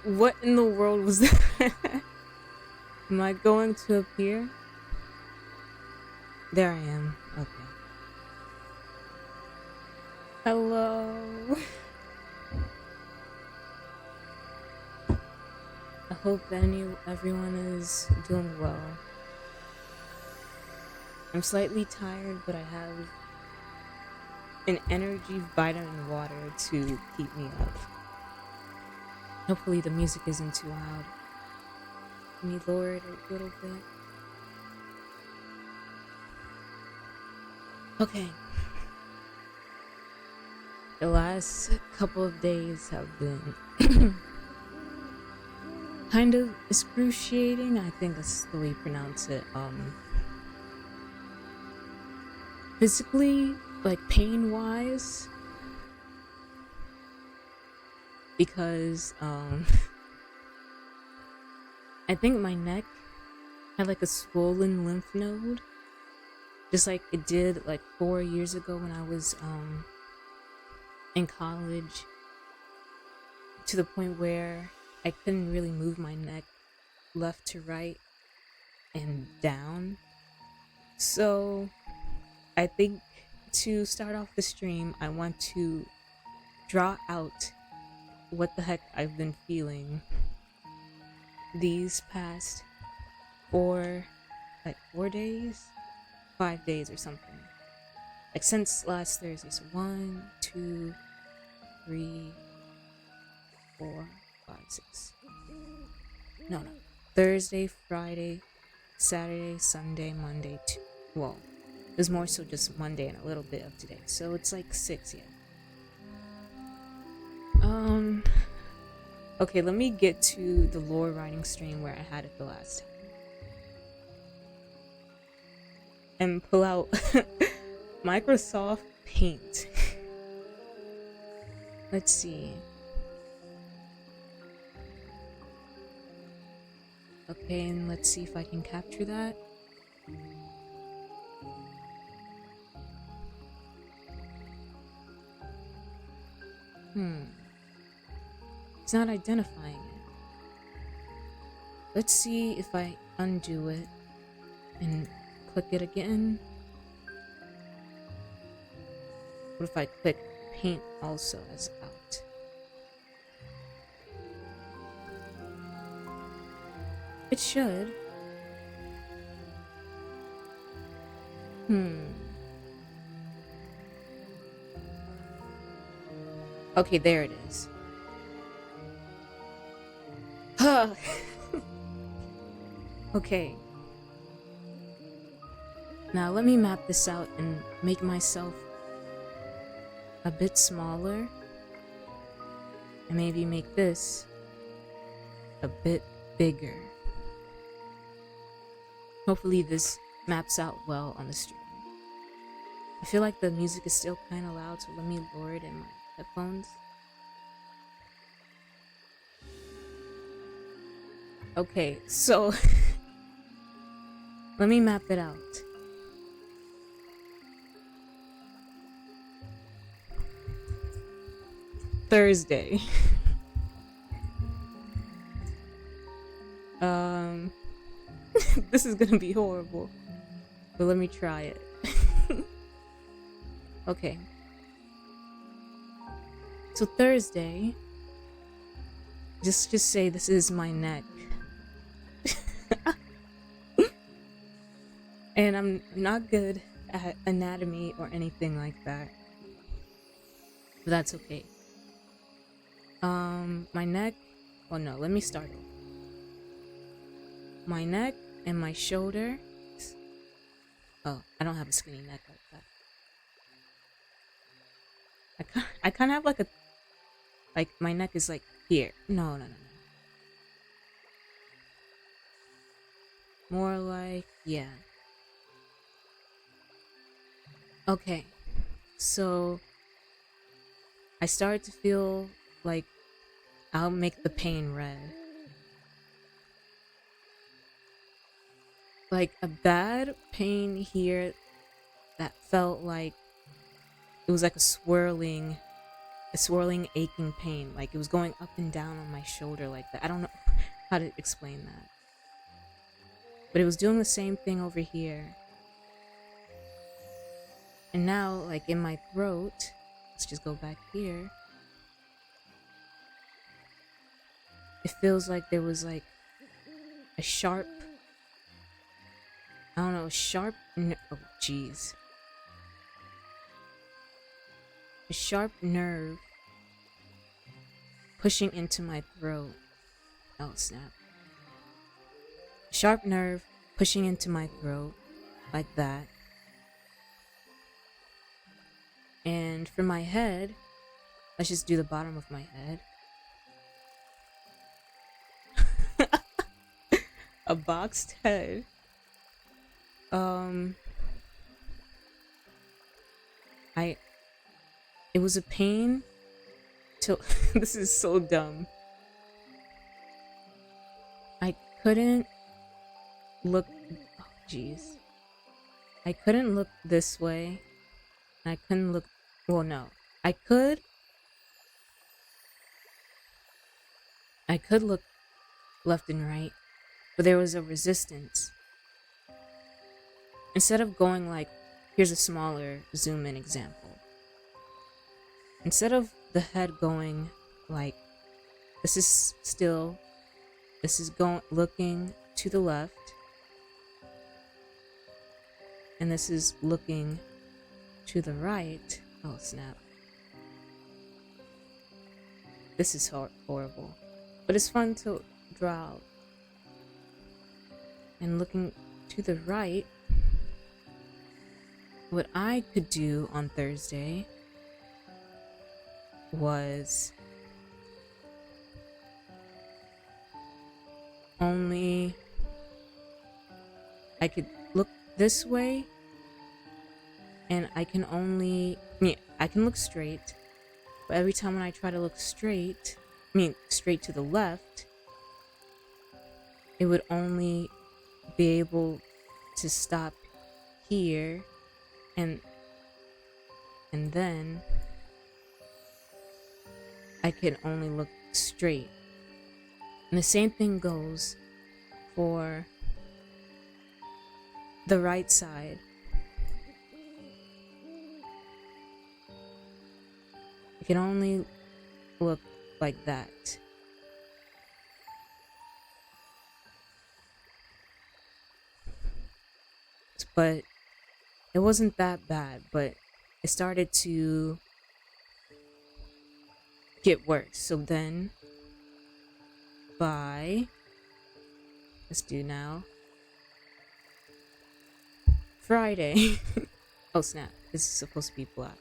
What in the world was that? Am I going to appear? There I am. Okay. Hello. I hope everyone is doing well. I'm slightly tired, but I have an energy vitamin water to keep me up. Hopefully the music isn't too loud. Let me lower it a little bit. Okay. The last couple of days have been kind of excruciating. I think that's the way you pronounce it. Physically, like pain wise, because I think my neck had like a swollen lymph node, just like it did like 4 years ago when I was in college, to the point where I couldn't really move my neck left to right and down. So I think to start off the stream, I want to draw out what the heck I've been feeling these past 4 days, 5 days or something. Like since last Thursday. So 1, 2, 3, 4, 5, 6. No. Thursday, Friday, Saturday, Sunday, Monday, well, it was more so just Monday and a little bit of today. So it's like 6, yeah. Okay, let me get to the lore writing stream where I had it the last time. And pull out Microsoft Paint. Let's see. Okay, and let's see if I can capture that. It's not identifying it. Let's see if I undo it and click it again. What if I click paint also as out? It should. Okay, there it is. Okay. Now let me map this out and make myself a bit smaller. And maybe make this a bit bigger. Hopefully this maps out well on the stream. I feel like the music is still kind of loud, so let me lower it in my headphones. Okay, so let me map it out. Thursday. This is gonna be horrible, but let me try it. Okay. So Thursday, just say this is my neck. And I'm not good at anatomy or anything like that. But that's okay. My neck, oh no, let me start over. My neck and my shoulder. Oh, I don't have a skinny neck like that. I kind of have like a, like my neck is like here. No. More like, yeah. Okay, so I started to feel like I'll make the pain red. Like a bad pain here that felt like it was like a swirling a swirling, aching pain. Like it was going up and down on my shoulder like that. I don't know how to explain that. But it was doing the same thing over here. And now, like in my throat, let's just go back here. It feels like there was like a sharp, I don't know, oh jeez. A sharp nerve pushing into my throat. Oh snap. A sharp nerve pushing into my throat like that. And for my head, let's just do the bottom of my head. A boxed head. It was a pain till this is so dumb. I couldn't look, oh jeez. I couldn't look this way. I couldn't look, well no. I could look left and right, but there was a resistance. Instead of going like, here's a smaller zoom in example. Instead of the head going like, this is going looking to the left, and this is looking to the right. Oh snap. This is horrible. But it's fun to draw out. And looking to the right, what I could do on Thursday was only, I could look this way, and I can look straight, but every time when I try to look straight to the left, it would only be able to stop here, and then I can only look straight. And the same thing goes for the right side. I can only look like that. But it wasn't that bad, but it started to get worse. So then let's do now Friday. Oh snap, this is supposed to be black.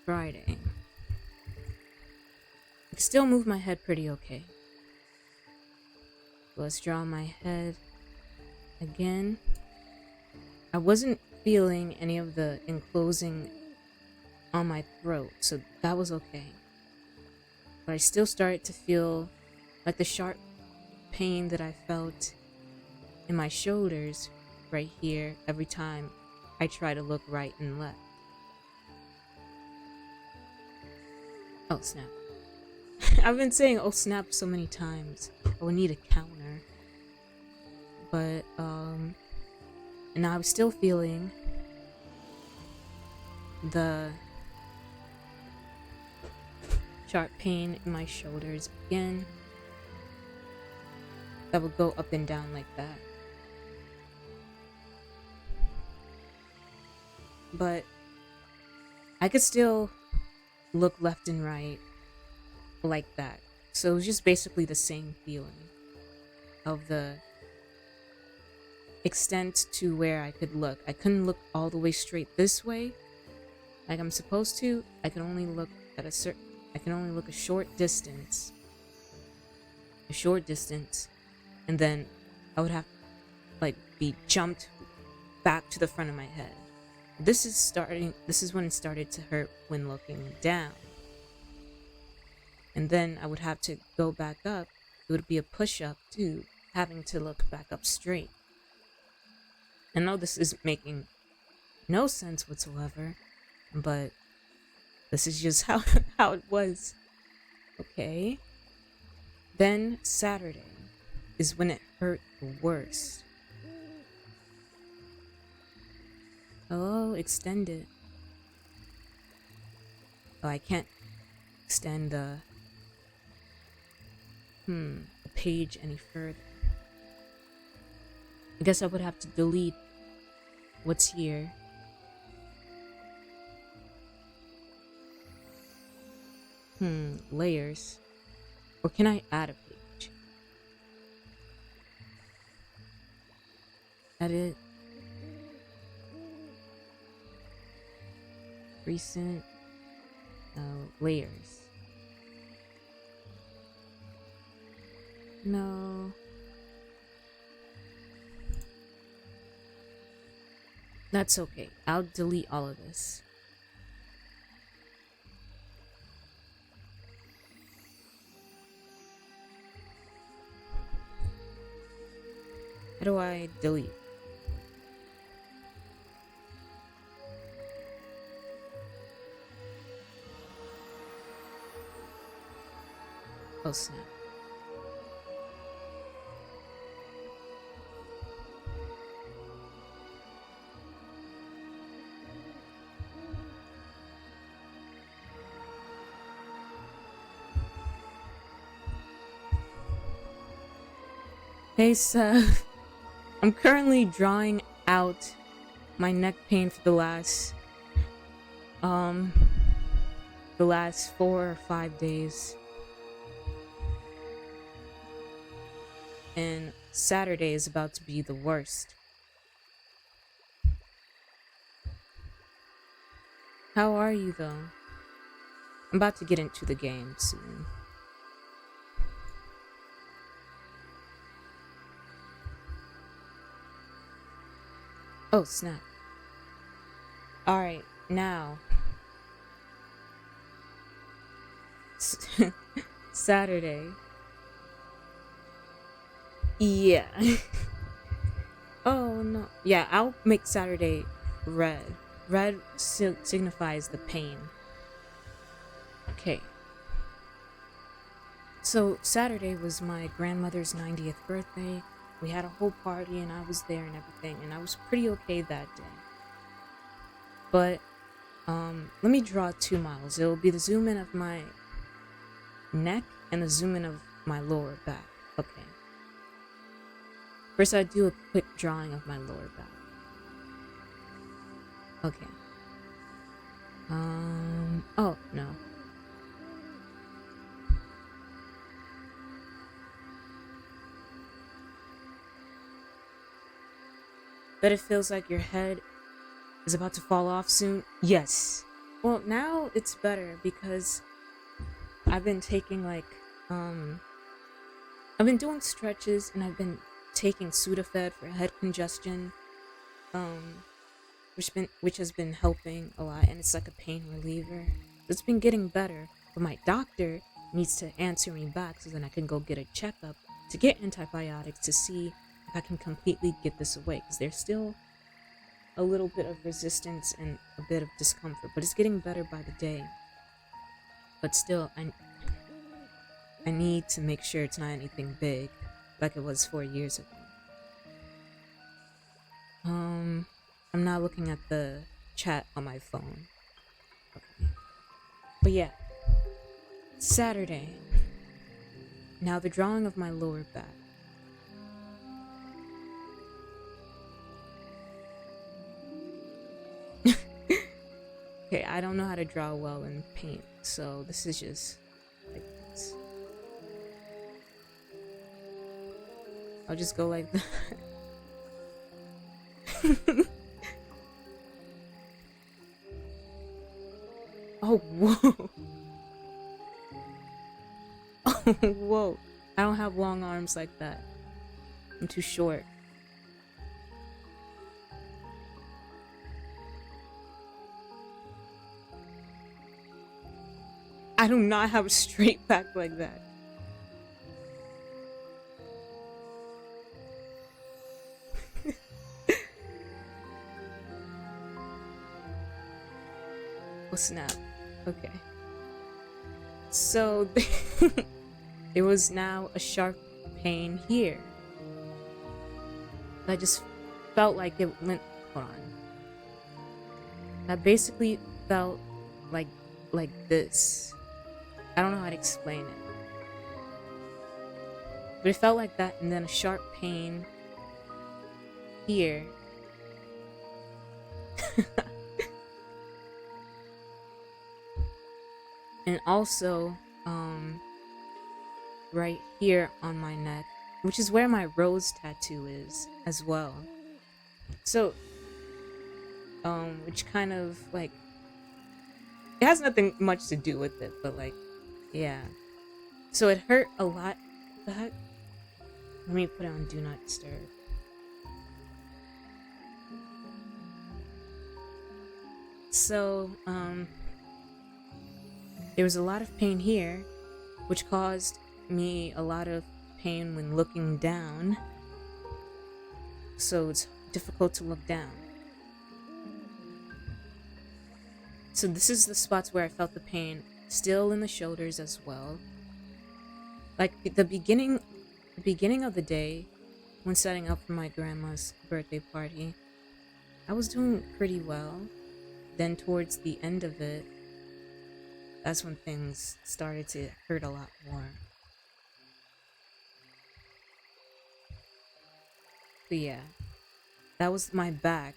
Friday. I can still move my head pretty okay. Let's draw my head again. I wasn't feeling any of the enclosing on my throat, so that was okay. But I still started to feel like the sharp pain that I felt in my shoulders right here every time I try to look right and left. Oh snap. I've been saying oh snap so many times. I would need a counter. But and I was still feeling the sharp pain in my shoulders again. That would go up and down like that. But I could still look left and right like that. So it was just basically the same feeling of the extent to where I could look. I couldn't look all the way straight this way like I'm supposed to. I can only look at a short distance. And then I would have be jumped back to the front of my head. This is when it started to hurt when looking down. And then I would have to go back up. It would be a push-up too, having to look back up straight. I know this is making no sense whatsoever, but This is just how how it was. Okay. Then Saturday is when it hurt the worst. Oh, extend it. Oh, I can't extend the page any further. I guess I would have to delete what's here. Layers. Or can I add a page? Edit. Recent. Layers. No. That's okay. I'll delete all of this. How do I delete? Oh snap. Hey Seth, I'm currently drawing out my neck pain for the last 4 or 5 days. And Saturday is about to be the worst. How are you though? I'm about to get into the game soon. Oh snap. Alright, now. Saturday. Yeah. Oh no. Yeah, I'll make Saturday red. Red signifies the pain. Okay. So Saturday was my grandmother's 90th birthday. We had a whole party and I was there and everything, and I was pretty okay that day. But let me draw 2 models. It'll be the zoom in of my neck and the zoom in of my lower back. Okay. First, I do a quick drawing of my lower back. Okay. Oh no. Bet it feels like your head is about to fall off soon? Yes. Well, now it's better because I've been taking I've been doing stretches and I've been taking Sudafed for head congestion, which has been helping a lot, and it's like a pain reliever. It's been getting better, but my doctor needs to answer me back so then I can go get a checkup to get antibiotics to see if I can completely get this away, because there's still a little bit of resistance and a bit of discomfort, but it's getting better by the day. But still, I need to make sure it's not anything big like it was 4 years ago. I'm not looking at the chat on my phone. Okay. But yeah, Saturday. Now the drawing of my lower back. Okay, I don't know how to draw well in paint, so this is just like this. I'll just go like that. Oh, whoa. Oh, whoa. I don't have long arms like that. I'm too short. I do not have a straight back like that. Oh snap. Okay. So there was now a sharp pain here. I just felt like it went. Hold on. That basically felt like like this. I don't know how to explain it, but it felt like that, and then a sharp pain here. And also, right here on my neck, which is where my rose tattoo is as well. So, which kind of like, it has nothing much to do with it, but like, yeah. So it hurt a lot. What the heck? Let me put it on Do Not Disturb. So, there was a lot of pain here, which caused me a lot of pain when looking down. So it's difficult to look down. So this is the spots where I felt the pain, still in the shoulders as well. Like the beginning of the day, when setting up for my grandma's birthday party, I was doing pretty well. Then towards the end of it, that's when things started to hurt a lot more. But yeah, that was my back,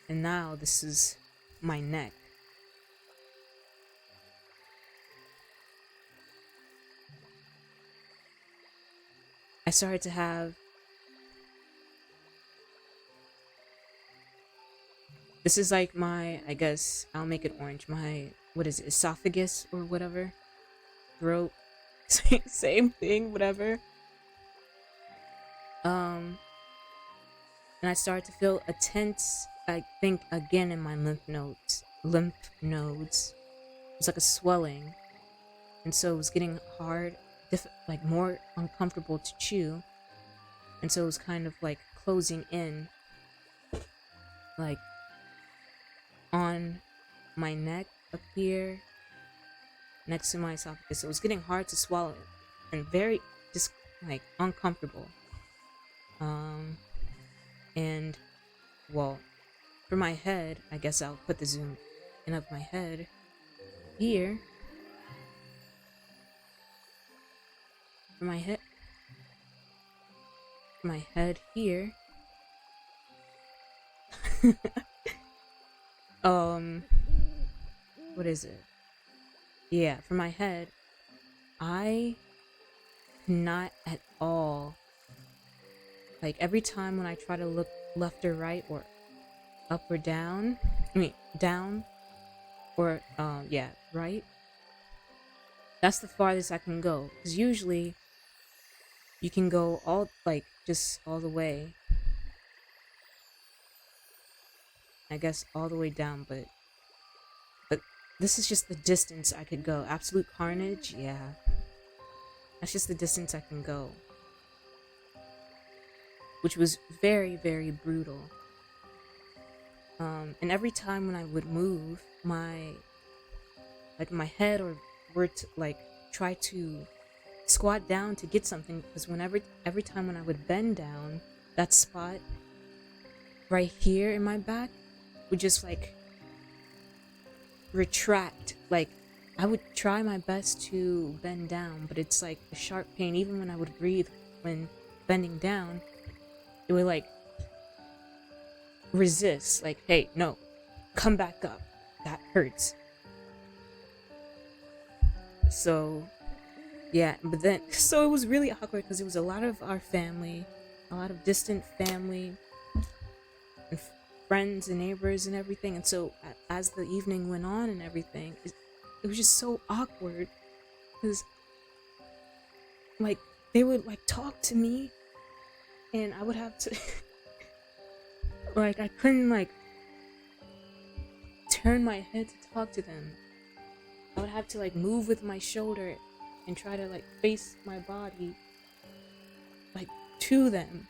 and now this is my neck. I started to have, this is like my, I guess I'll make it orange, my, what is it, esophagus or whatever, throat, same thing, whatever. And I started to feel a tense, I think, again in my lymph nodes. It was like a swelling, and so it was getting hard, like more uncomfortable to chew, and so it was kind of like closing in, like on my neck up here, next to my esophagus. So it was getting hard to swallow and very just like uncomfortable. And well, for my head, I guess I'll put the zoom in of my head here. For my head here. What is it? Yeah, for my head, I not at all, like every time when I try to look left or right or up or down, down or yeah, right, that's the farthest I can go, because usually you can go all, like, just all the way, I guess all the way down, but this is just the distance I could go. Absolute carnage, yeah, that's just the distance I can go, which was very, very brutal. And every time when I would move my head, or were to like try to squat down to get something, because every time when I would bend down, that spot right here in my back would just like retract. Like I would try my best to bend down, but it's like a sharp pain. Even when I would breathe when bending down, it would like resist, like, hey, no, come back up, that hurts. So yeah, but then so it was really awkward, because it was a lot of our family, a lot of distant family and friends and neighbors and everything, and so as the evening went on and everything, it was just so awkward, because like they would like talk to me and I would have to like I couldn't like turn my head to talk to them. I would have to like move with my shoulder and try to like face my body like to them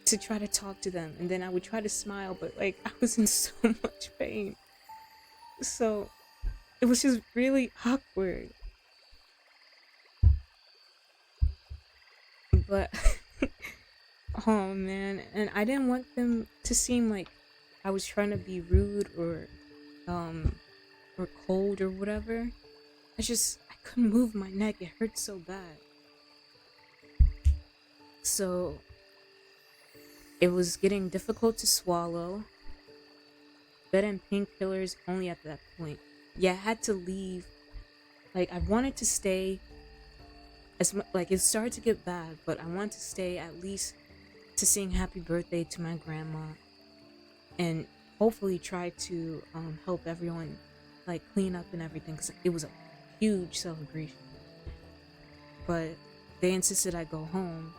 to try to talk to them, and then I would try to smile, but like I was in so much pain. So It was just really awkward. But oh man, and I didn't want them to seem like I was trying to be rude um or cold or whatever. I couldn't move my neck. It hurt so bad. So it was getting difficult to swallow. Bed and painkillers only at that point. Yeah, I had to leave. Like I wanted to stay like it started to get bad, but I wanted to stay at least to sing happy birthday to my grandma and hopefully try to help everyone like clean up and everything because it was a huge celebration. But they insisted I go home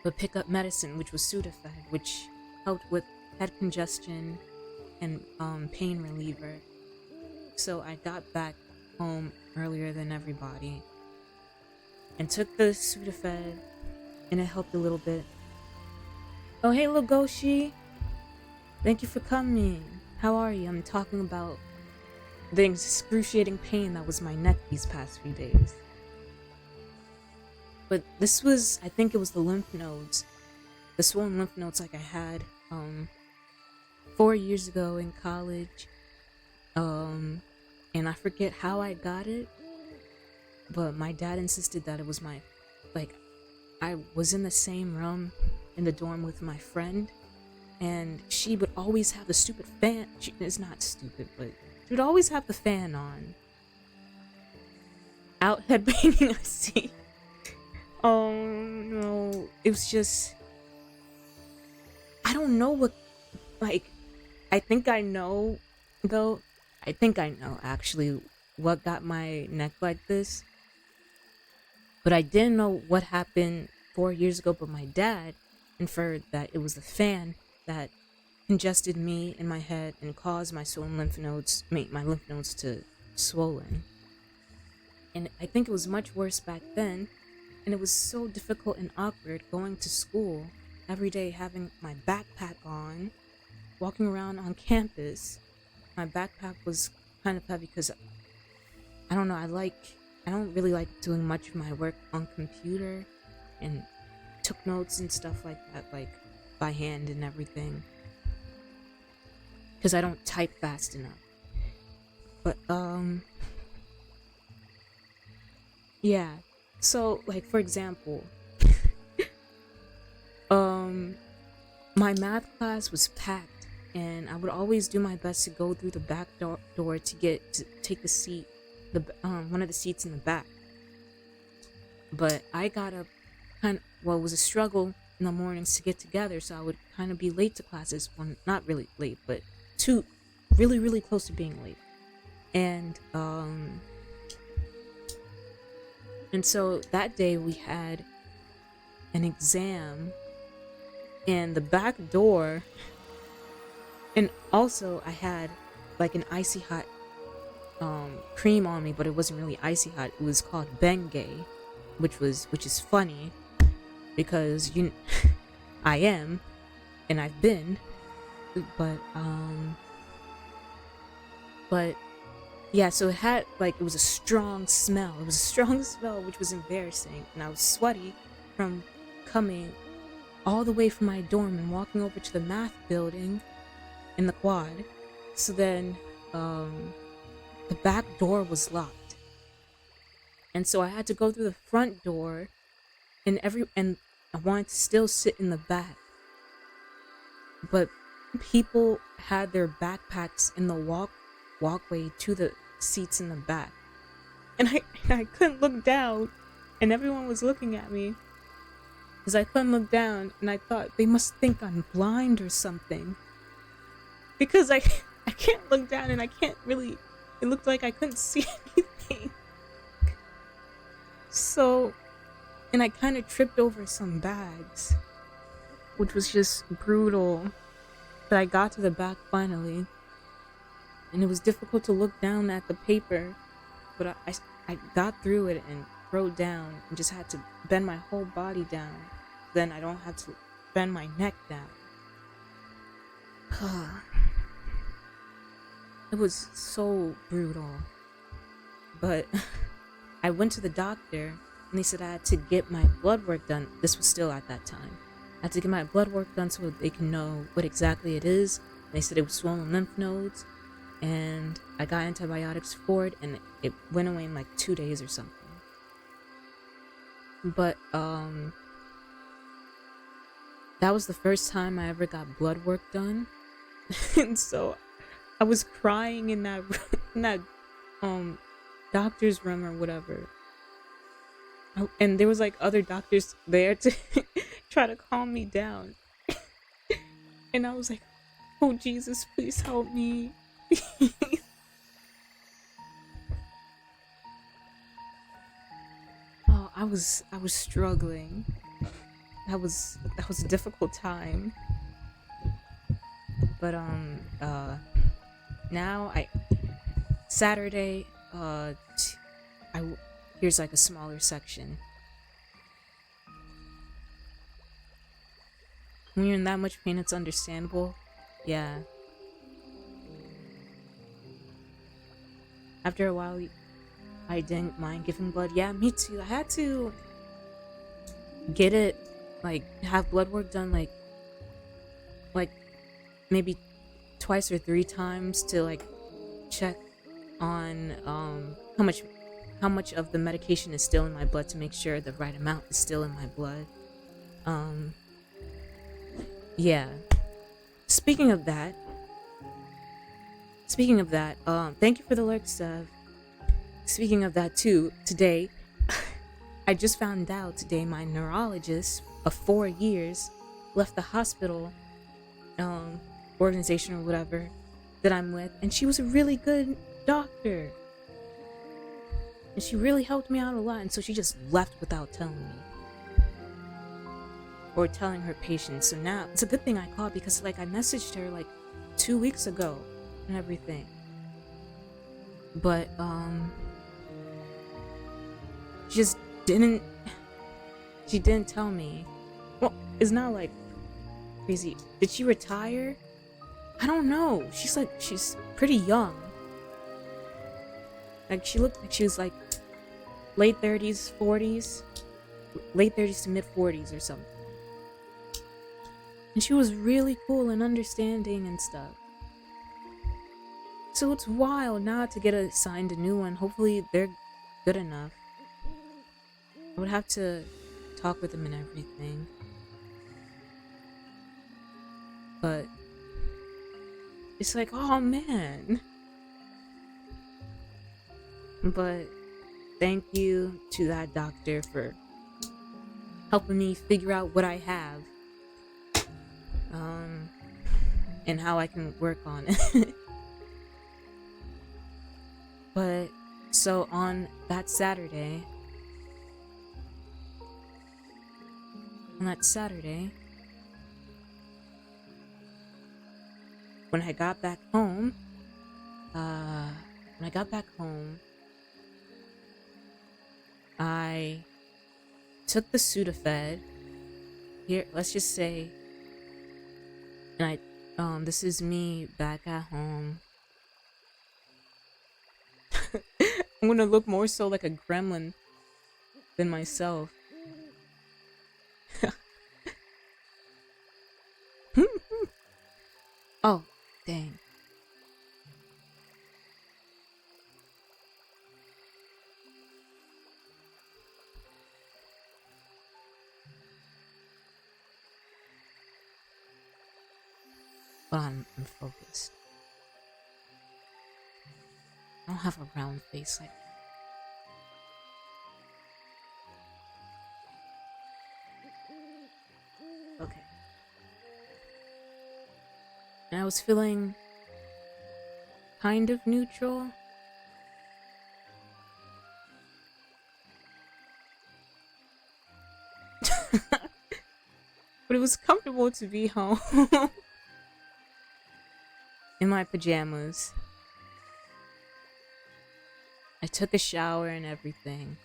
but pick up medicine, which was Sudafed, which helped with head congestion and pain reliever. So I got back home earlier than everybody and took the Sudafed, and it helped a little bit. Oh hey Logoshi, thank you for coming. How are you? I'm talking about the excruciating pain that was my neck these past few days. But this was, I think it was the lymph nodes, the swollen lymph nodes like I had 4 years ago in college. And I forget how I got it, but my dad insisted that it was I was in the same room in the dorm with my friend, and she would always have the stupid fan. It's not stupid, but she would always have the fan on. Out headbanging, I see. Oh no, it was just, I don't know what, I think I know, though. I think I know, actually, what got my neck like this. But I didn't know what happened 4 years ago, but my dad inferred that it was the fan that congested me in my head and caused my swollen lymph nodes, my lymph nodes to swollen. And I think it was much worse back then, and it was so difficult and awkward going to school every day, having my backpack on, walking around on campus. My backpack was kind of heavy because I don't know, I don't really like doing much of my work on computer, and took notes and stuff like that, like by hand and everything, because I don't type fast enough. But yeah, so like for example, my math class was packed, and I would always do my best to go through the back door to take the seat, one of the seats in the back. But I got up it was a struggle in the mornings to get together, so I would kind of be late to classes. Well, not really late, but really, really close to being late. And so that day we had an exam, and the back door, and also I had like an icy hot cream on me, but it wasn't really icy hot. It was called Bengay, which is funny because I am, and I've been, but yeah, so it was a strong smell. It was a strong smell, which was embarrassing, and I was sweaty from coming all the way from my dorm and walking over to the math building in the quad. So then the back door was locked, and so I had to go through the front door, and I wanted to still sit in the back, but people had their backpacks in the walkway to the seats in the back, and I couldn't look down, and everyone was looking at me because I couldn't look down, and I thought they must think I'm blind or something, because I can't look down, and I can't really, it looked like I couldn't see anything. So, and I kind of tripped over some bags, which was just brutal. But I got to the back finally, and it was difficult to look down at the paper, but I got through it and wrote down, and just had to bend my whole body down. Then I don't have to bend my neck down. It was so brutal. But I went to the doctor and they said I had to get my blood work done. This was still at that time. I had to get my blood work done so they can know what exactly it is. They said it was swollen lymph nodes, and I got antibiotics for it, and it went away in like 2 days or something. But that was the first time I ever got blood work done, and so I was crying in that in that um doctor's room or whatever. And there was like other doctors there to try to calm me down. And I was like, "Oh Jesus, please help me." Oh, I was struggling. That was a difficult time. But now I Saturday I here's like a smaller section. When you're in that much pain, it's understandable. Yeah. After a while, I didn't mind giving blood. Yeah, me too. I had to get it, like, have blood work done, like maybe twice or three times to like check on how much of the medication is still in my blood to make sure the right amount is still in my blood. Um, yeah. Speaking of that, thank you for the lurk, Sev. Speaking of that too, today I just found out today my neurologist of 4 years left the hospital um organization or whatever that I'm with, and she was a really good doctor. And she really helped me out a lot, and so she just left without telling me. Or telling her patients. So now it's a good thing I called because like I messaged her like 2 weeks ago and everything. But she just didn't she didn't tell me. Well, it's not like crazy. Did she retire? I don't know. She's pretty young. Like she looked like she was like late 30s, 40s, late 30s to mid 40s or something. And she was really cool and understanding and stuff. So it's wild now to get assigned a new one. Hopefully they're good enough. I would have to talk with them and everything. But it's like, oh man. But thank you to that doctor for helping me figure out what I have. And how I can work on it. But so on that Saturday, when I got back home, I took the Sudafed. Here, let's just say, and this is me back at home. I'm gonna look more so like a gremlin than myself. Oh, dang. But I'm focused. I don't have a round face like that. Okay. And I was feeling kind of neutral. But it was comfortable to be home in my pajamas. I took a shower and everything.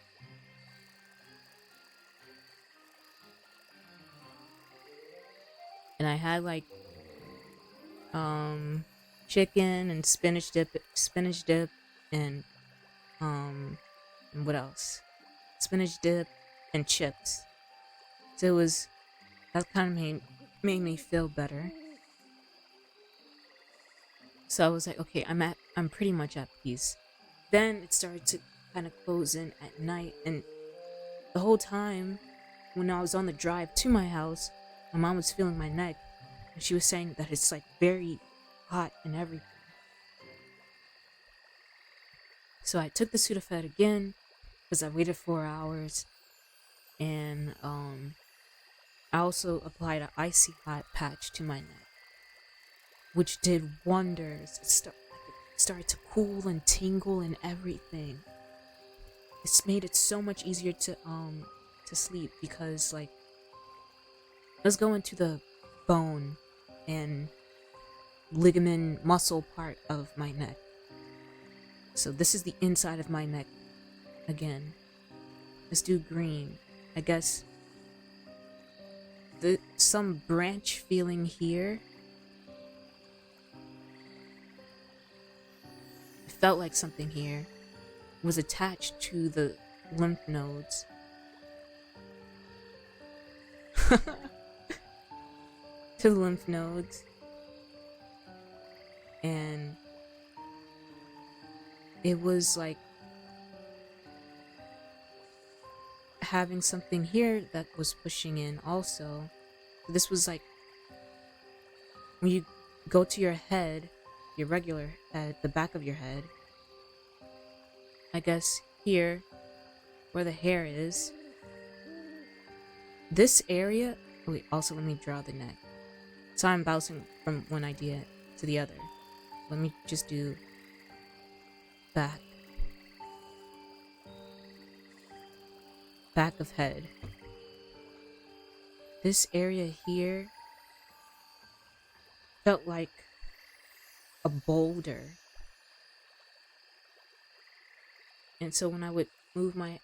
And I had like chicken and spinach dip, and um, and what else? Spinach dip and chips. So it was that kind of made me feel better. So I was like, okay, I'm pretty much at peace. Then it started to kind of close in at night, and the whole time when I was on the drive to my house, my mom was feeling my neck, and she was saying that it's like very hot and everything. So I took the Sudafed again because I waited 4 hours, and I also applied an icy hot patch to my neck, which did wonders. It started to cool and tingle and everything. It's made it so much easier to sleep because, like, let's go into the bone and ligament muscle part of my neck. So this is the inside of my neck again. Let's do green. I guess some branch feeling here. It felt like something here was attached to the lymph nodes. To the lymph nodes. And it was like having something here that was pushing in also. This was like when you go to your head, your regular head, the back of your head. I guess here, where the hair is. This area. Oh wait, also let me draw the neck. So I'm bouncing from one idea to the other. Let me just do back. Back of head. This area here felt like a boulder. And so when I would move my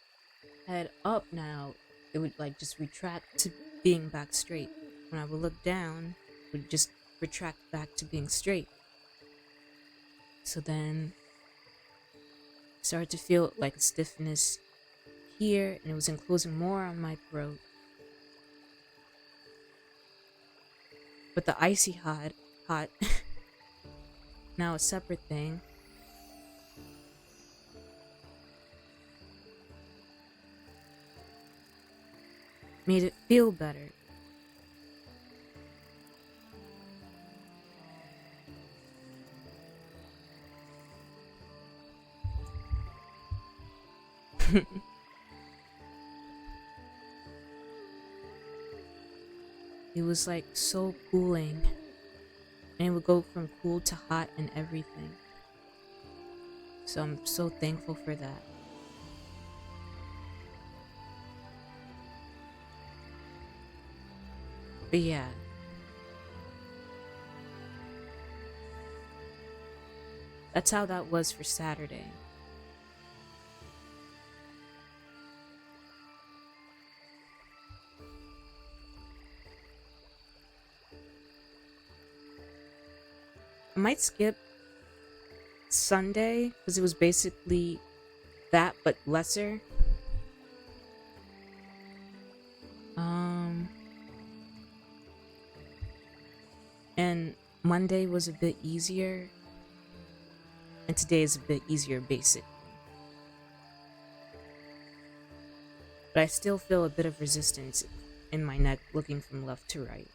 head up now, it would like just retract to being back straight. When I would look down, it would just retract back to being straight. So then I started to feel like a stiffness here, and it was enclosing more on my throat. But the icy hot, now a separate thing. Made it feel better. It was like so cooling, and it would go from cool to hot and everything. So I'm so thankful for that. But yeah. That's how that was for Saturday. I might skip Sunday because it was basically that but lesser. And Monday was a bit easier, and today is a bit easier basically. But I still feel a bit of resistance in my neck looking from left to right.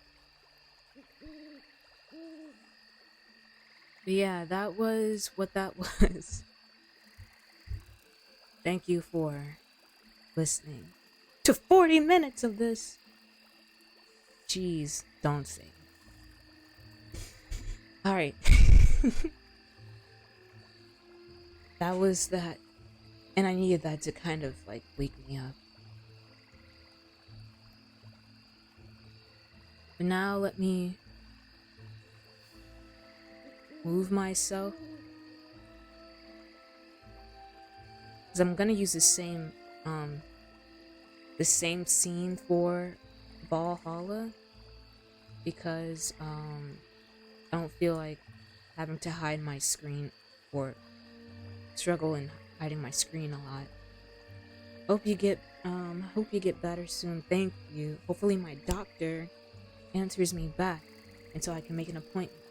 But yeah, that was what that was. Thank you for listening to 40 minutes of this. Jeez, don't say. Alright. That was that. And I needed that to kind of like wake me up. But now let me move myself. Because I'm gonna use the same scene for Valhalla. Because I don't feel like having to hide my screen or struggle in hiding my screen a lot. Hope you get better soon. Thank you. Hopefully my doctor answers me back until I can make an appointment.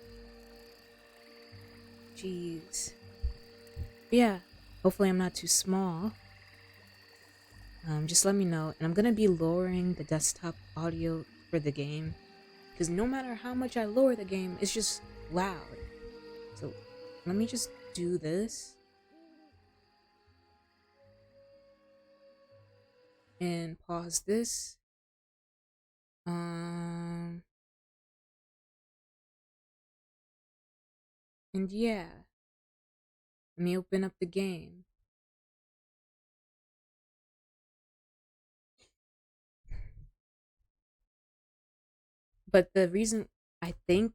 Jeez. Yeah. Hopefully I'm not too small. Just let me know. And I'm gonna be lowering the desktop audio for the game. Because no matter how much I lower the game, it's just loud. So let me just do this. And pause this. And yeah. Let me open up the game. But the reason I think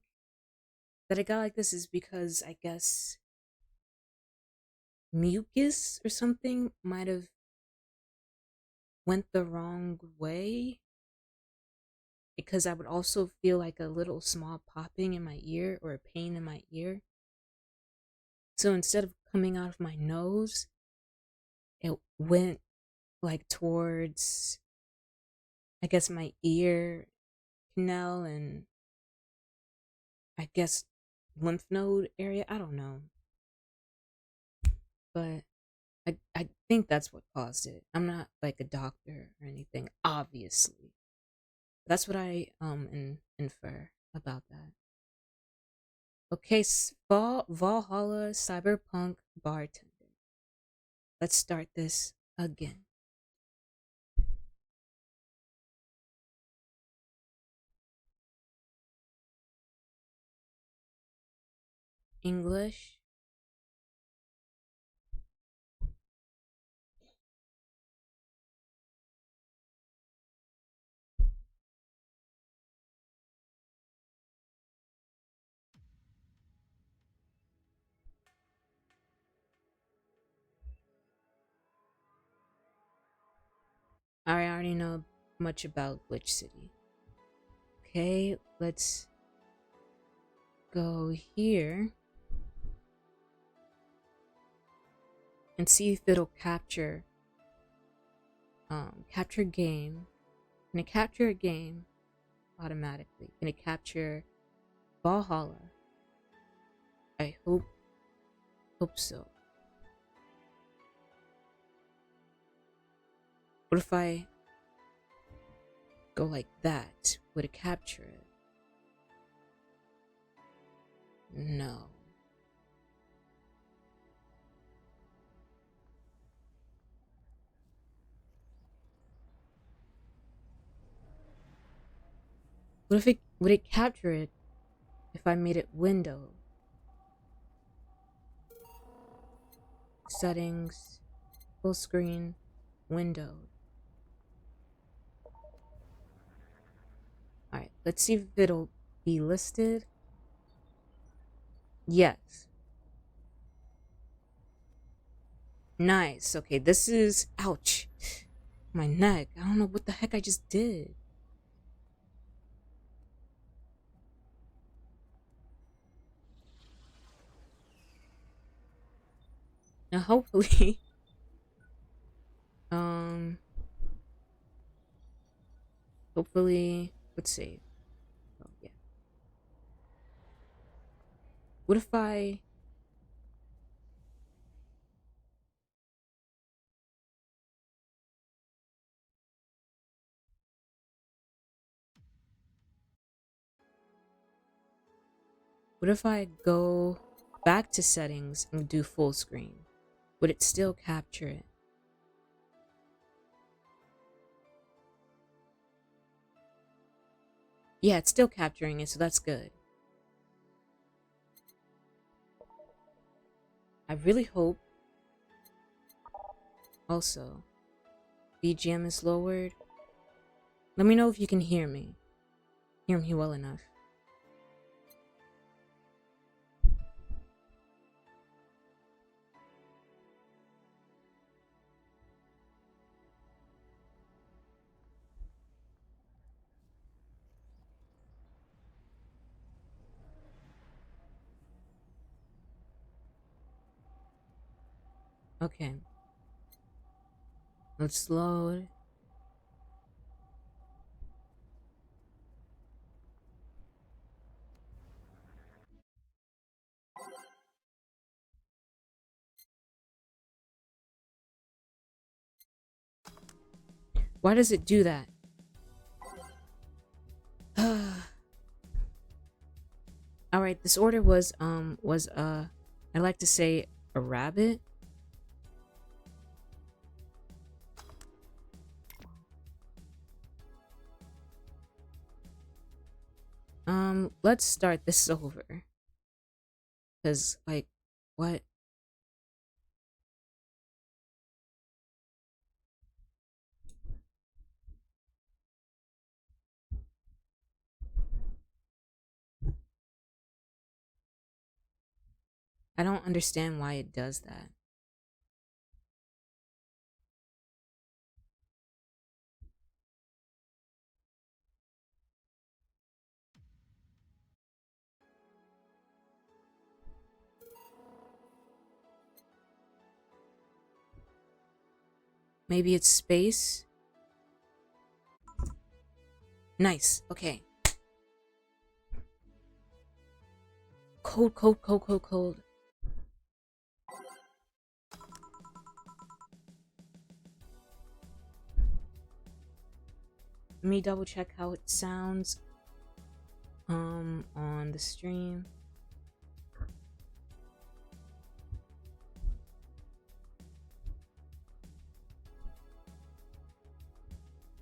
that it got like this is because I guess mucus or something might have went the wrong way, because I would also feel like a little small popping in my ear or a pain in my ear. So instead of coming out of my nose, it went like towards, I guess, my ear canal and I guess lymph node area. I don't know. But I think that's what caused it. I'm not like a doctor or anything, obviously. That's what I infer about that. Okay, Valhalla Cyberpunk Bartender. Let's start this again. English. I already know much about Glitch City. Okay, let's go here and see if it'll capture capture game. Can it capture a game automatically? Can it capture Valhalla? I hope so. What if I go like that? Would it capture it? No. What if it would it capture it if I made it window? Settings, full screen, window. Alright, let's see if it'll be listed. Yes. Nice. Okay, this is ouch. My neck. I don't know what the heck I just did. Now hopefully um hopefully let's see. Oh yeah. What if I go back to settings and do full screen? Would it still capture it? Yeah, it's still capturing it, so that's good. I really hope also BGM is lowered. Let me know if you can hear me. Hear me well enough. Okay. Let's load. Why does it do that? Alright, this order was I'd like to say a rabbit. Let's start this over. Cause like what? I don't understand why it does that. Maybe it's space? Nice, okay. Cold, cold, cold, cold, cold. Let me double check how it sounds on the stream.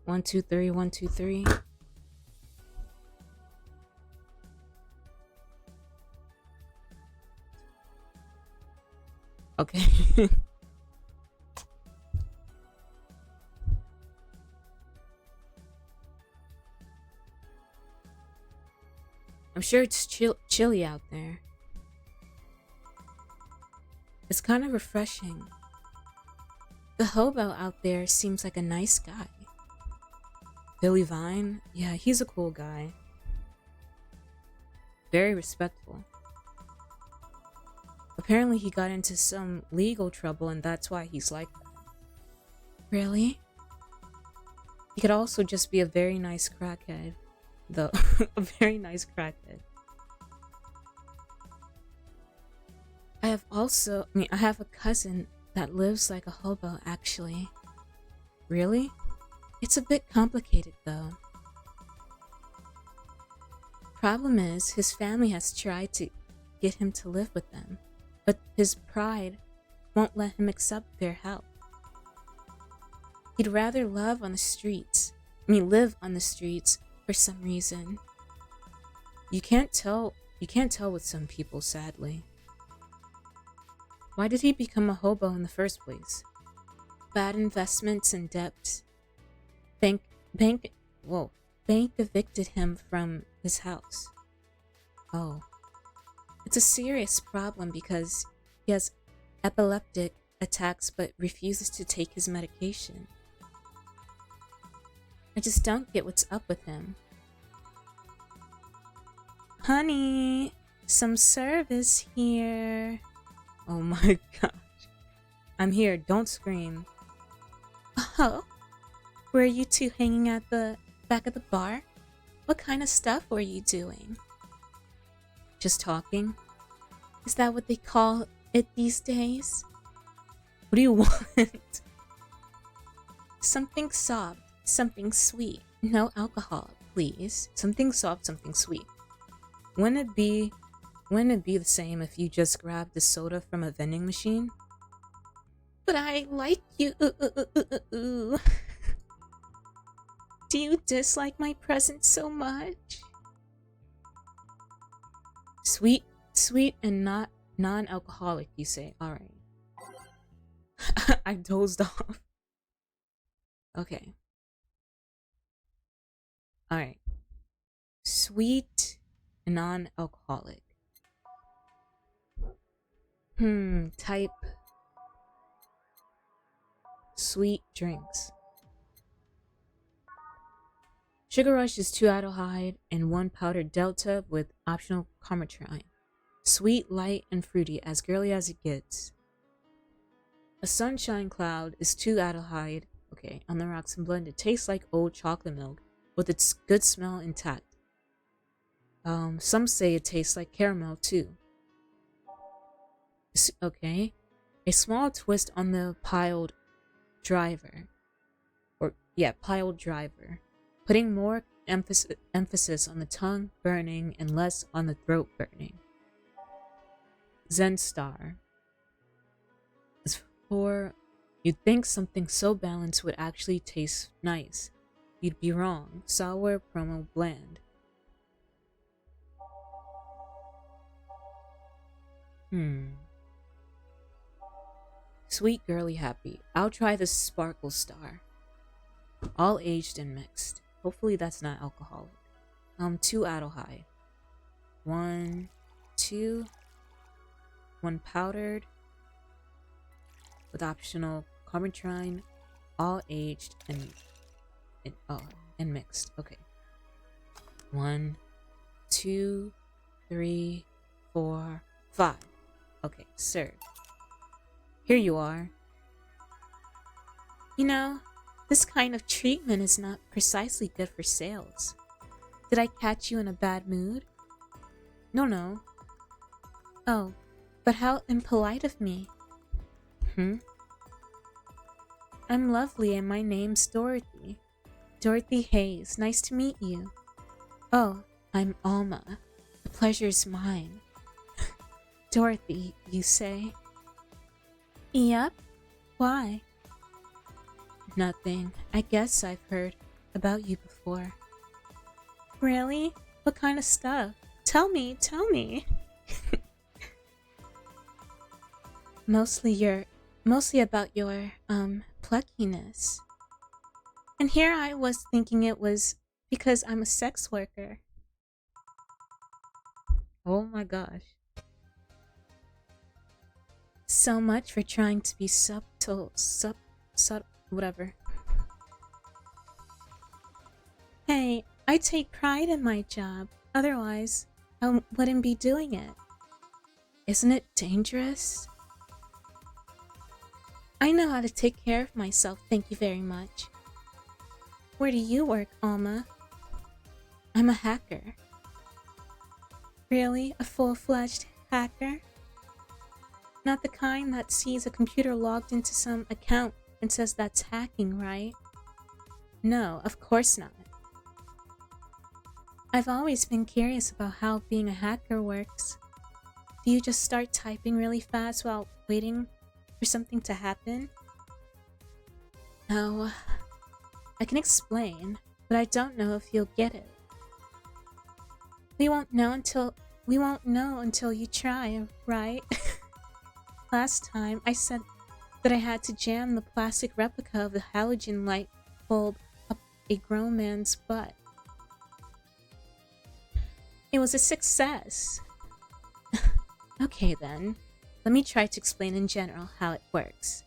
One, two, three, 1, 2, 3. Okay. I'm sure it's chilly out there. It's kind of refreshing. The hobo out there seems like a nice guy. Billy Vine? Yeah, he's a cool guy. Very respectful. Apparently he got into some legal trouble and that's why he's like that. Really? He could also just be a very nice crackhead. Though, a very nice crackhead. I have a cousin that lives like a hobo, actually. Really? It's a bit complicated, though. Problem is, his family has tried to get him to live with them, but his pride won't let him accept their help. He'd rather live on the streets for some reason. You can't tell with some people, sadly. Why did he become a hobo in the first place? Bad investments and debts. Bank evicted him from his house. Oh. It's a serious problem because he has epileptic attacks but refuses to take his medication. I just don't get what's up with him. Honey, some service here. Oh my gosh. I'm here, don't scream. Oh, were you two hanging at the back of the bar? What kind of stuff were you doing? Just talking? Is that what they call it these days? What do you want? Something soft, something sweet. No alcohol, please. Something soft, something sweet. Wouldn't it be the same if you just grabbed a soda from a vending machine? But I like you. Do you dislike my presence so much? Sweet and not non-alcoholic, you say. Alright. I dozed off. Okay. Alright. Sweet and non-alcoholic. Type sweet drinks. Sugar Rush is 2 Adderall and 1 powdered Delta with optional Carmatrine. Sweet, light, and fruity, as girly as it gets. A sunshine cloud is too aldehyde, okay, on the rocks and blended. Tastes like old chocolate milk with its good smell intact. Some say it tastes like caramel too. Okay. A small twist on the piled driver. Piled driver. Putting more emphasis on the tongue burning and less on the throat burning. Zen Star. As for you'd think something so balanced would actually taste nice. You'd be wrong. Sour promo bland. Sweet girly happy. I'll try the Sparkle Star. All aged and mixed. Hopefully that's not alcoholic. 2 aldehyde. 1, 2. 1 powdered. With optional carbotrine. All aged and mixed. Okay. 1, 2, 3, 4, 5. Okay, serve. Here you are. You know, this kind of treatment is not precisely good for sales. Did I catch you in a bad mood? No. Oh, but how impolite of me. I'm lovely and my name's Dorothy. Dorothy Hayes, nice to meet you. Oh, I'm Alma. The pleasure's mine. Dorothy, you say? Yep. Why? Nothing. I guess I've heard about you before. Really? What kind of stuff? Tell me. Mostly about your, pluckiness. And here I was thinking it was because I'm a sex worker. Oh my gosh. So much for trying to be subtle, whatever. Hey, I take pride in my job. Otherwise, I wouldn't be doing it. Isn't it dangerous? I know how to take care of myself, thank you very much. Where do you work, Alma? I'm a hacker. Really? A full-fledged hacker? Not the kind that sees a computer logged into some account and says that's hacking, right? No, of course not. I've always been curious about how being a hacker works. Do you just start typing really fast while waiting for something to happen? No. I can explain, but I don't know if you'll get it. We won't know until you try, right? Last time I said that I had to jam the plastic replica of the halogen light bulb up a grown man's butt. It was a success. Okay then, let me try to explain in general how it works.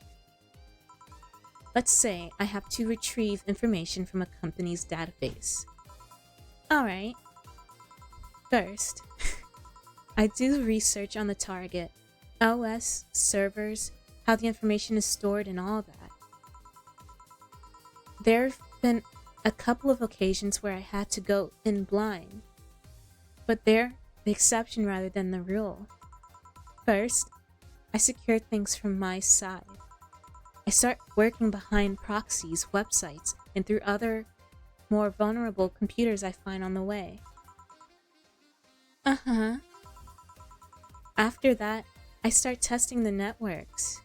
Let's say I have to retrieve information from a company's database. Alright. First, I do research on the target, OS, servers, how the information is stored and all that. There have been a couple of occasions where I had to go in blind, but they're the exception rather than the rule. First, I secure things from my side. I start working behind proxies, websites, and through other, more vulnerable computers I find on the way. After that, I start testing the networks.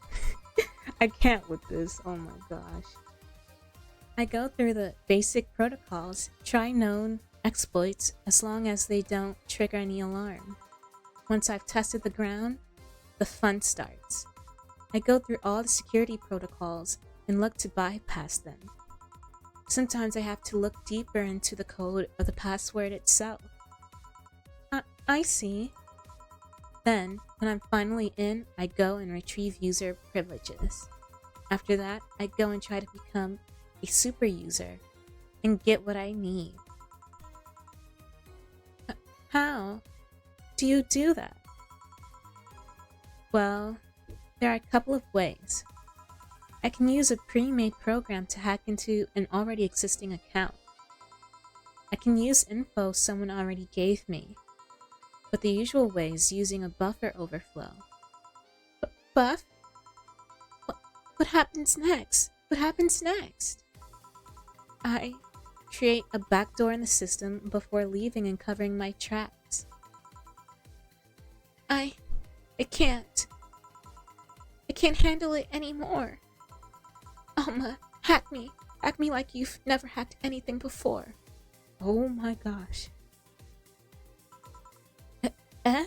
I can't with this, oh my gosh. I go through the basic protocols, try known exploits as long as they don't trigger any alarm. Once I've tested the ground, the fun starts. I go through all the security protocols and look to bypass them. Sometimes I have to look deeper into the code of the password itself. I see. Then, when I'm finally in, I go and retrieve user privileges. After that, I go and try to become a super user and get what I need. How do you do that? Well, there are a couple of ways. I can use a pre-made program to hack into an already existing account. I can use info someone already gave me, but the usual way is using a buffer overflow. Buff? What happens next? What happens next? I create a backdoor in the system before leaving and covering my tracks. I can't. I can't handle it anymore. Alma, hack me. Hack me like you've never hacked anything before. Oh my gosh. Eh?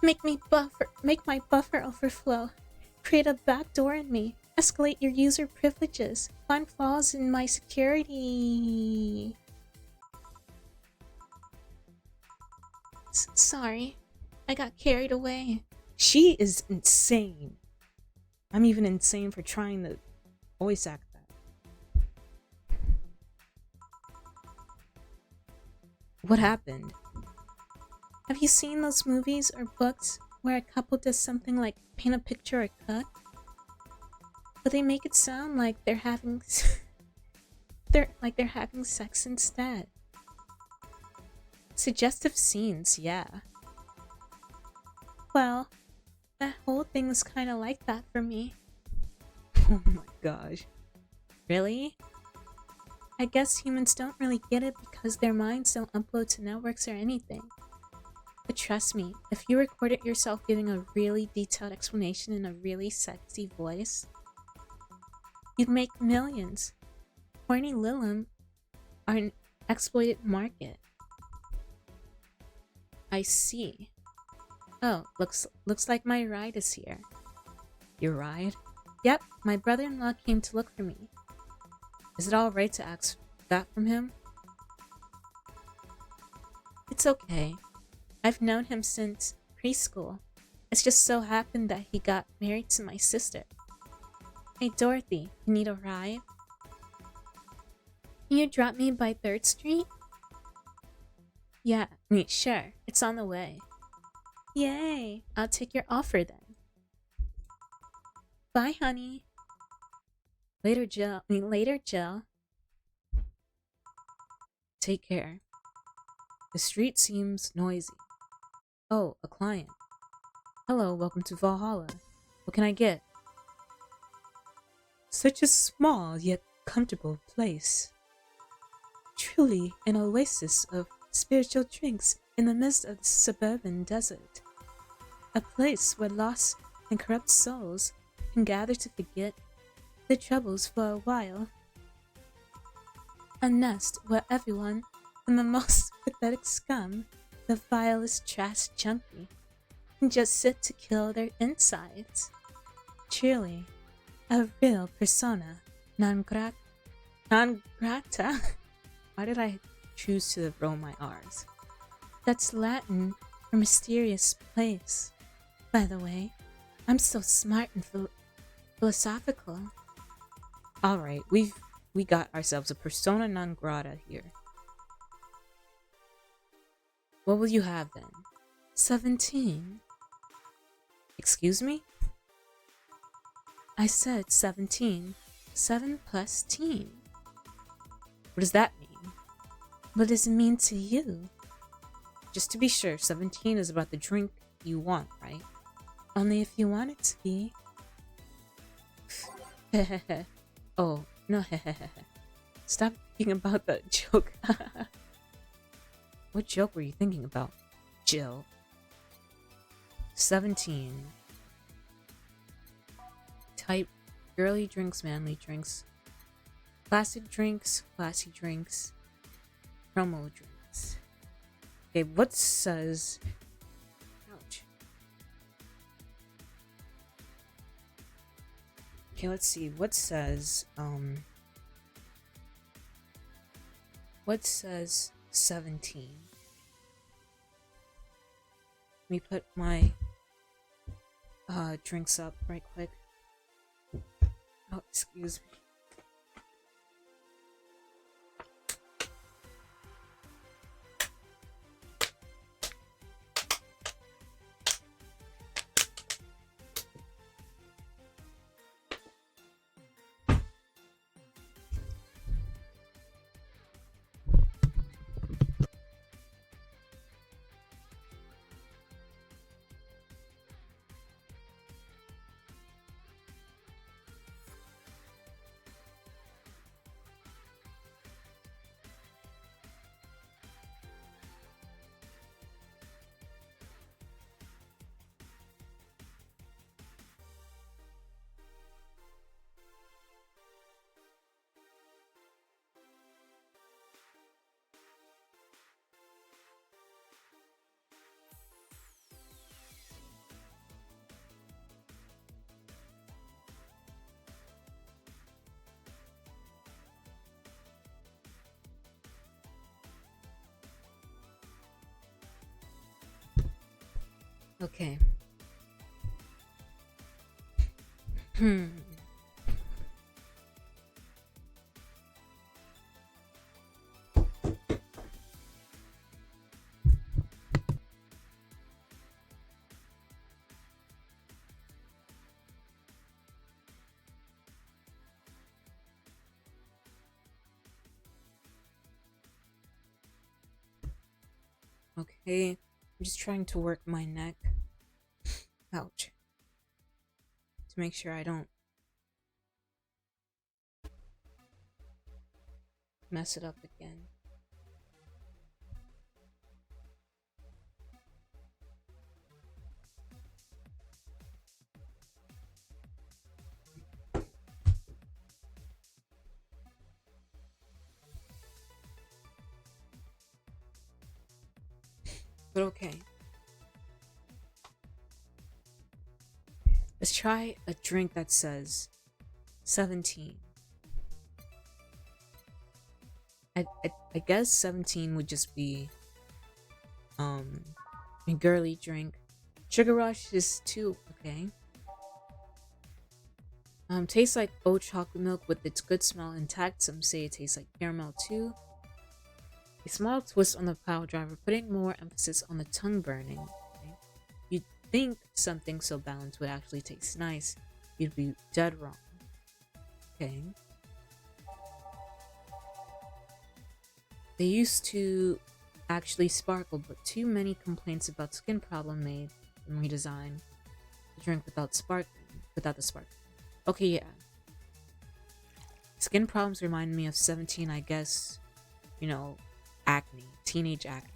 Make my buffer overflow. Create a backdoor in me. Escalate your user privileges. Find flaws in my security. Sorry. I got carried away. She is insane. I'm even insane for trying to voice act that. What happened? Have you seen those movies or books where a couple does something like paint a picture or cut? But they make it sound like they're having they're having sex instead. Suggestive scenes, yeah. Well, that whole thing was kind of like that for me. Oh my gosh. Really? I guess humans don't really get it because their minds don't upload to networks or anything. But trust me, if you recorded yourself giving a really detailed explanation in a really sexy voice, you'd make millions. Horny Lilim are an exploited market. I see. Oh, looks like my ride is here. Your ride? Yep, my brother-in-law came to look for me. Is it alright to ask that from him? It's okay. I've known him since preschool. It's just so happened that he got married to my sister. Hey Dorothy, you need a ride? Can you drop me by 3rd Street? Yeah, sure. It's on the way. Yay! I'll take your offer then. Bye, honey. Later, Jill. Take care. The street seems noisy. Oh, a client. Hello, welcome to Valhalla. What can I get? Such a small yet comfortable place. Truly an oasis of spiritual drinks in the midst of the suburban desert. A place where lost and corrupt souls can gather to forget their troubles for a while. A nest where everyone, from the most pathetic scum, the vilest trash junkie, can just sit to kill their insides. Truly, a real persona non grata. Why did I choose to roll my R's? That's Latin for mysterious place. By the way, I'm so smart and philosophical. Alright, we got ourselves a persona non grata here. What will you have then? 17. Excuse me? I said 17. 7 plus teen. What does that mean? What does it mean to you? Just to be sure, 17 is about the drink you want, right? Only if you want it to be. Oh, no, Stop thinking about that joke. What joke were you thinking about, Jill? 17. Type girly drinks, manly drinks. Classic drinks, classy drinks. Promo drinks. Okay, what says... Ouch. Okay, let's see. What says 17? Let me put my drinks up right quick. Oh, excuse me. Okay. Hmm. Okay. I'm just trying to work my neck. Ouch. To make sure I don't mess it up again. But okay. Let's try a drink that says 17. I guess 17 would just be a girly drink. Sugar Rush is 2, okay. Tastes like oat chocolate milk with its good smell intact. Some say it tastes like caramel too. A small twist on the power driver, putting more emphasis on the tongue burning. Okay? You'd think something so balanced would actually taste nice. You'd be dead wrong. Okay. They used to actually sparkle, but too many complaints about skin problem made them redesign the drink without the spark. Okay, yeah. Skin problems remind me of 17, I guess. You know, acne, teenage acne.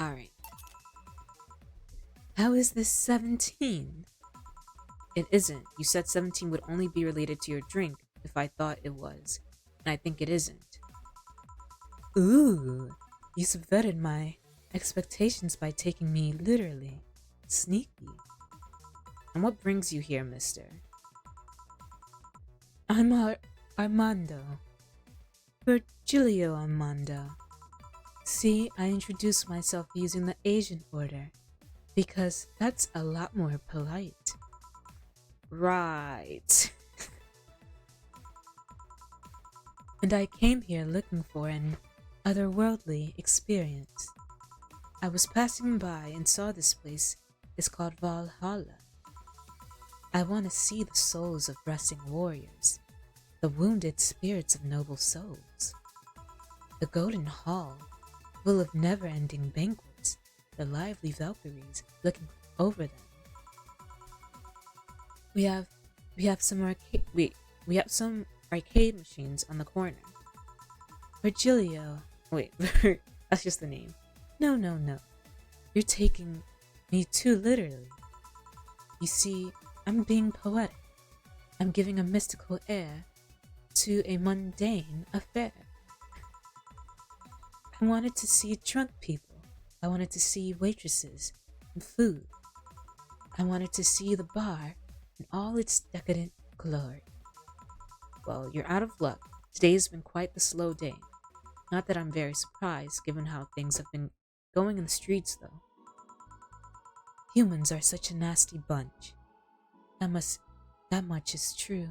Alright. How is this 17? It isn't. You said 17 would only be related to your drink if I thought it was. And I think it isn't. Ooh, you subverted my expectations by taking me literally. Sneaky. And what brings you here, mister? I'm Armando. Virgilio Armando. See, I introduced myself using the Asian order, because that's a lot more polite. Right. And I came here looking for an otherworldly experience. I was passing by and saw this place is called Valhalla. I want to see the souls of resting warriors, the wounded spirits of noble souls. The Golden Hall, full of never-ending banquets, the lively Valkyries looking over them. We have some arcade machines on the corner. Virgilio, wait, that's just the name. No. You're taking me too literally. You see, I'm being poetic. I'm giving a mystical air to a mundane affair. I wanted to see drunk people. I wanted to see waitresses and food. I wanted to see the bar in all its decadent glory. Well, you're out of luck. Today's been quite the slow day. Not that I'm very surprised, given how things have been going in the streets, though. Humans are such a nasty bunch. That much is true.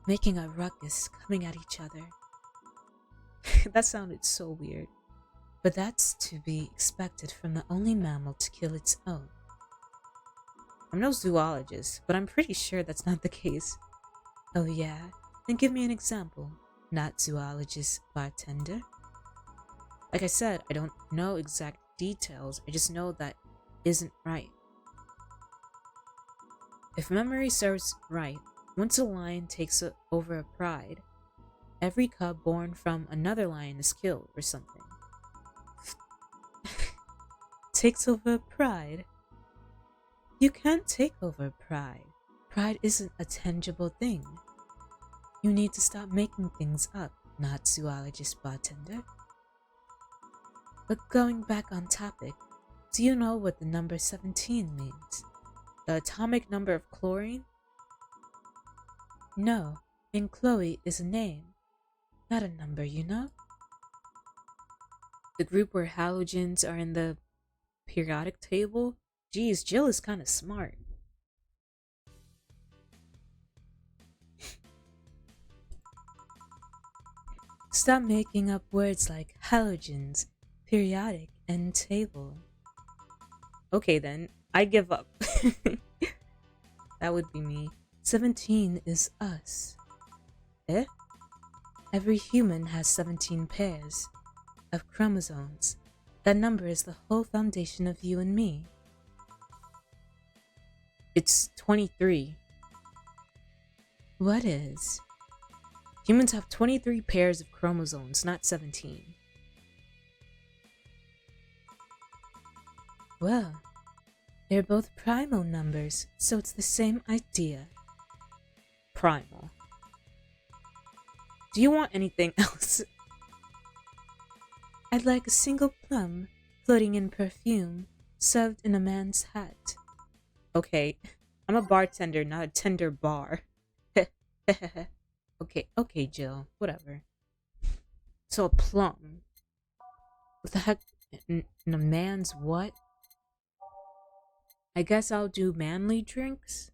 Making a ruckus, coming at each other. That sounded so weird. But that's to be expected from the only mammal to kill its own. I'm no zoologist, but I'm pretty sure that's not the case. Oh yeah? Then give me an example. Not zoologist, bartender. Like I said, I don't know exact details, I just know that isn't right. If memory serves right, once a lion takes over a pride, every cub born from another lion is killed or something. Takes over a pride? You can't take over pride. Pride isn't a tangible thing. You need to stop making things up, not zoologist bartender. But going back on topic, do you know what the number 17 means? The atomic number of chlorine? No, And Chloe is a name, not a number, you know? The group where halogens are in the periodic table? Geez, Jill is kind of smart. Stop making up words like halogens, periodic, and table. Okay then, I give up. That would be me. 17 is us. Eh? Every human has 17 pairs of chromosomes. That number is the whole foundation of you and me. It's 23. What is? Humans have 23 pairs of chromosomes, not 17. Well, they're both primal numbers, so it's the same idea. Primal. Do you want anything else? I'd like a single plum floating in perfume, served in a man's hat. Okay, I'm a bartender, not a tender bar. Okay, Jill, whatever. So a plum. What the heck? In a man's what? I guess I'll do manly drinks.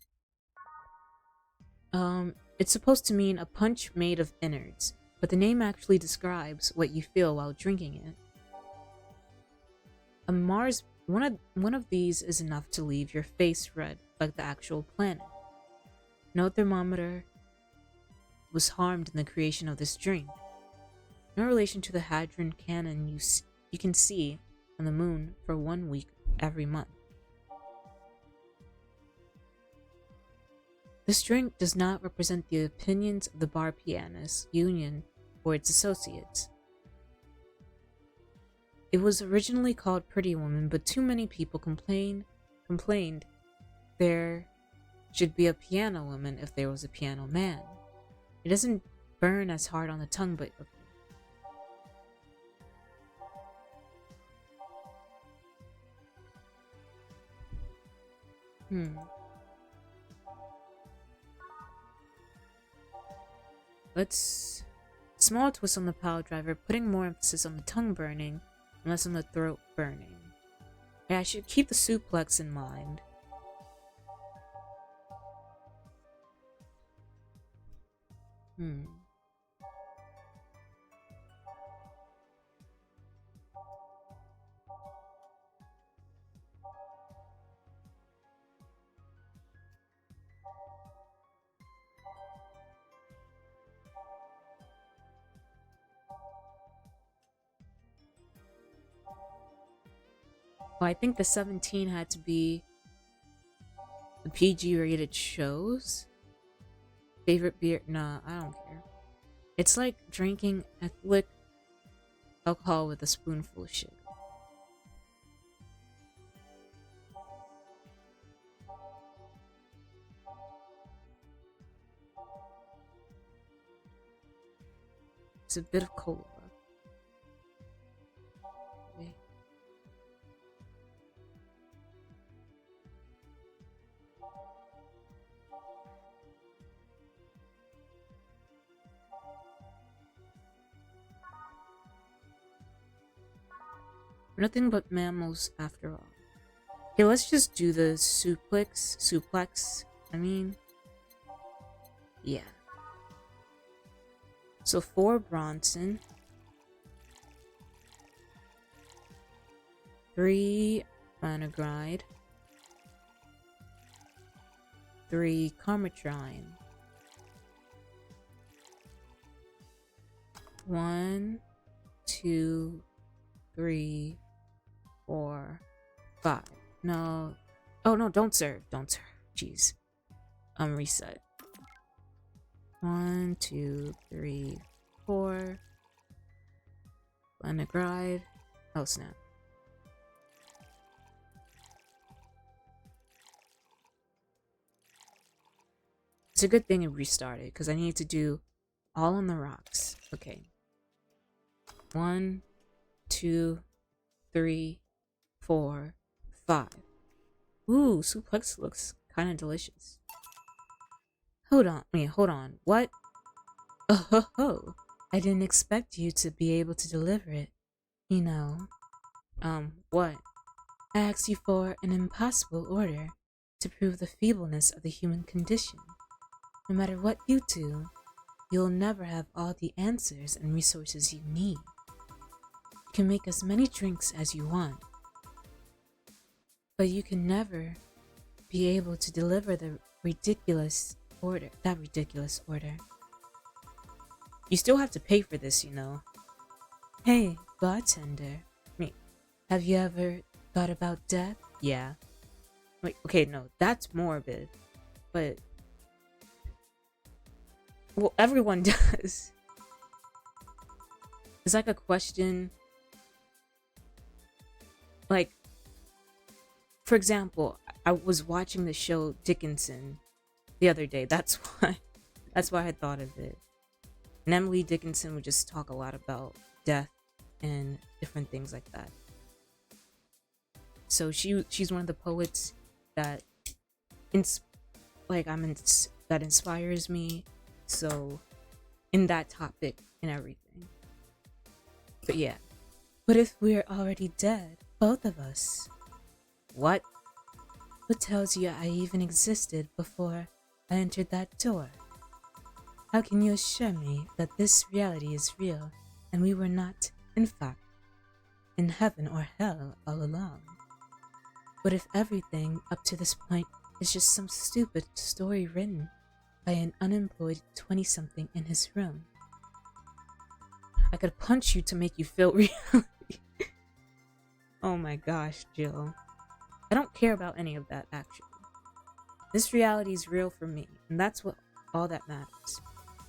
It's supposed to mean a punch made of innards, but the name actually describes what you feel while drinking it. A Mars, one of these is enough to leave your face red like the actual planet. No thermometer was harmed in the creation of this drink. No relation to the hadron cannon you can see on the moon for 1 week every month. This drink does not represent the opinions of the Bar Pianists Union or its associates. It was originally called Pretty Woman, but too many people complained there should be a piano woman if there was a piano man. It doesn't burn as hard on the tongue, but okay. Let's small twist on the power driver, putting more emphasis on the tongue burning and less on the throat burning. Yeah, I should keep the suplex in mind. Well, I think the 17 had to be the PG rated shows. Favorite beer? Nah, I don't care. It's like drinking ethylene alcohol with a spoonful of sugar. It's a bit of cola. Okay. We're nothing but mammals after all. Okay, let's just do the suplex, I mean. Yeah. So 4 Bronson. 3 Vanagride. 3 Carmatrine. 1, 2, 3, 4, 5. No. Oh no, don't serve. Don't serve. Jeez. Reset. 1, 2, 3, 4. Vanagride. Oh snap. It's a good thing it restarted because I need to do all on the rocks. Okay. 1, 2, 3, 4, 5. Ooh, suplex looks kind of delicious. Hold on. What? Oh ho ho! I didn't expect you to be able to deliver it. You know, what? I asked you for an impossible order to prove the feebleness of the human condition. No matter what you do, you'll never have all the answers and resources you need. You can make as many drinks as you want, but you can never be able to deliver that ridiculous order. You still have to pay for this, you know. Hey, bartender. Have you ever thought about death? Yeah. Wait, okay, no, that's morbid. But, well, everyone does. It's like a question, like, for example, I was watching the show Dickinson the other day. That's why I thought of it. And Emily Dickinson would just talk a lot about death and different things like that. So she's one of the poets that that inspires me. So in that topic and everything. But yeah. What if we're already dead, both of us? What? What tells you I even existed before I entered that door? How can you assure me that this reality is real and we were not, in fact, in heaven or hell all along? What if everything up to this point is just some stupid story written by an unemployed 20-something in his room? I could punch you to make you feel reality. Oh my gosh, Jill. I don't care about any of that, actually. This reality is real for me, and that's all that matters.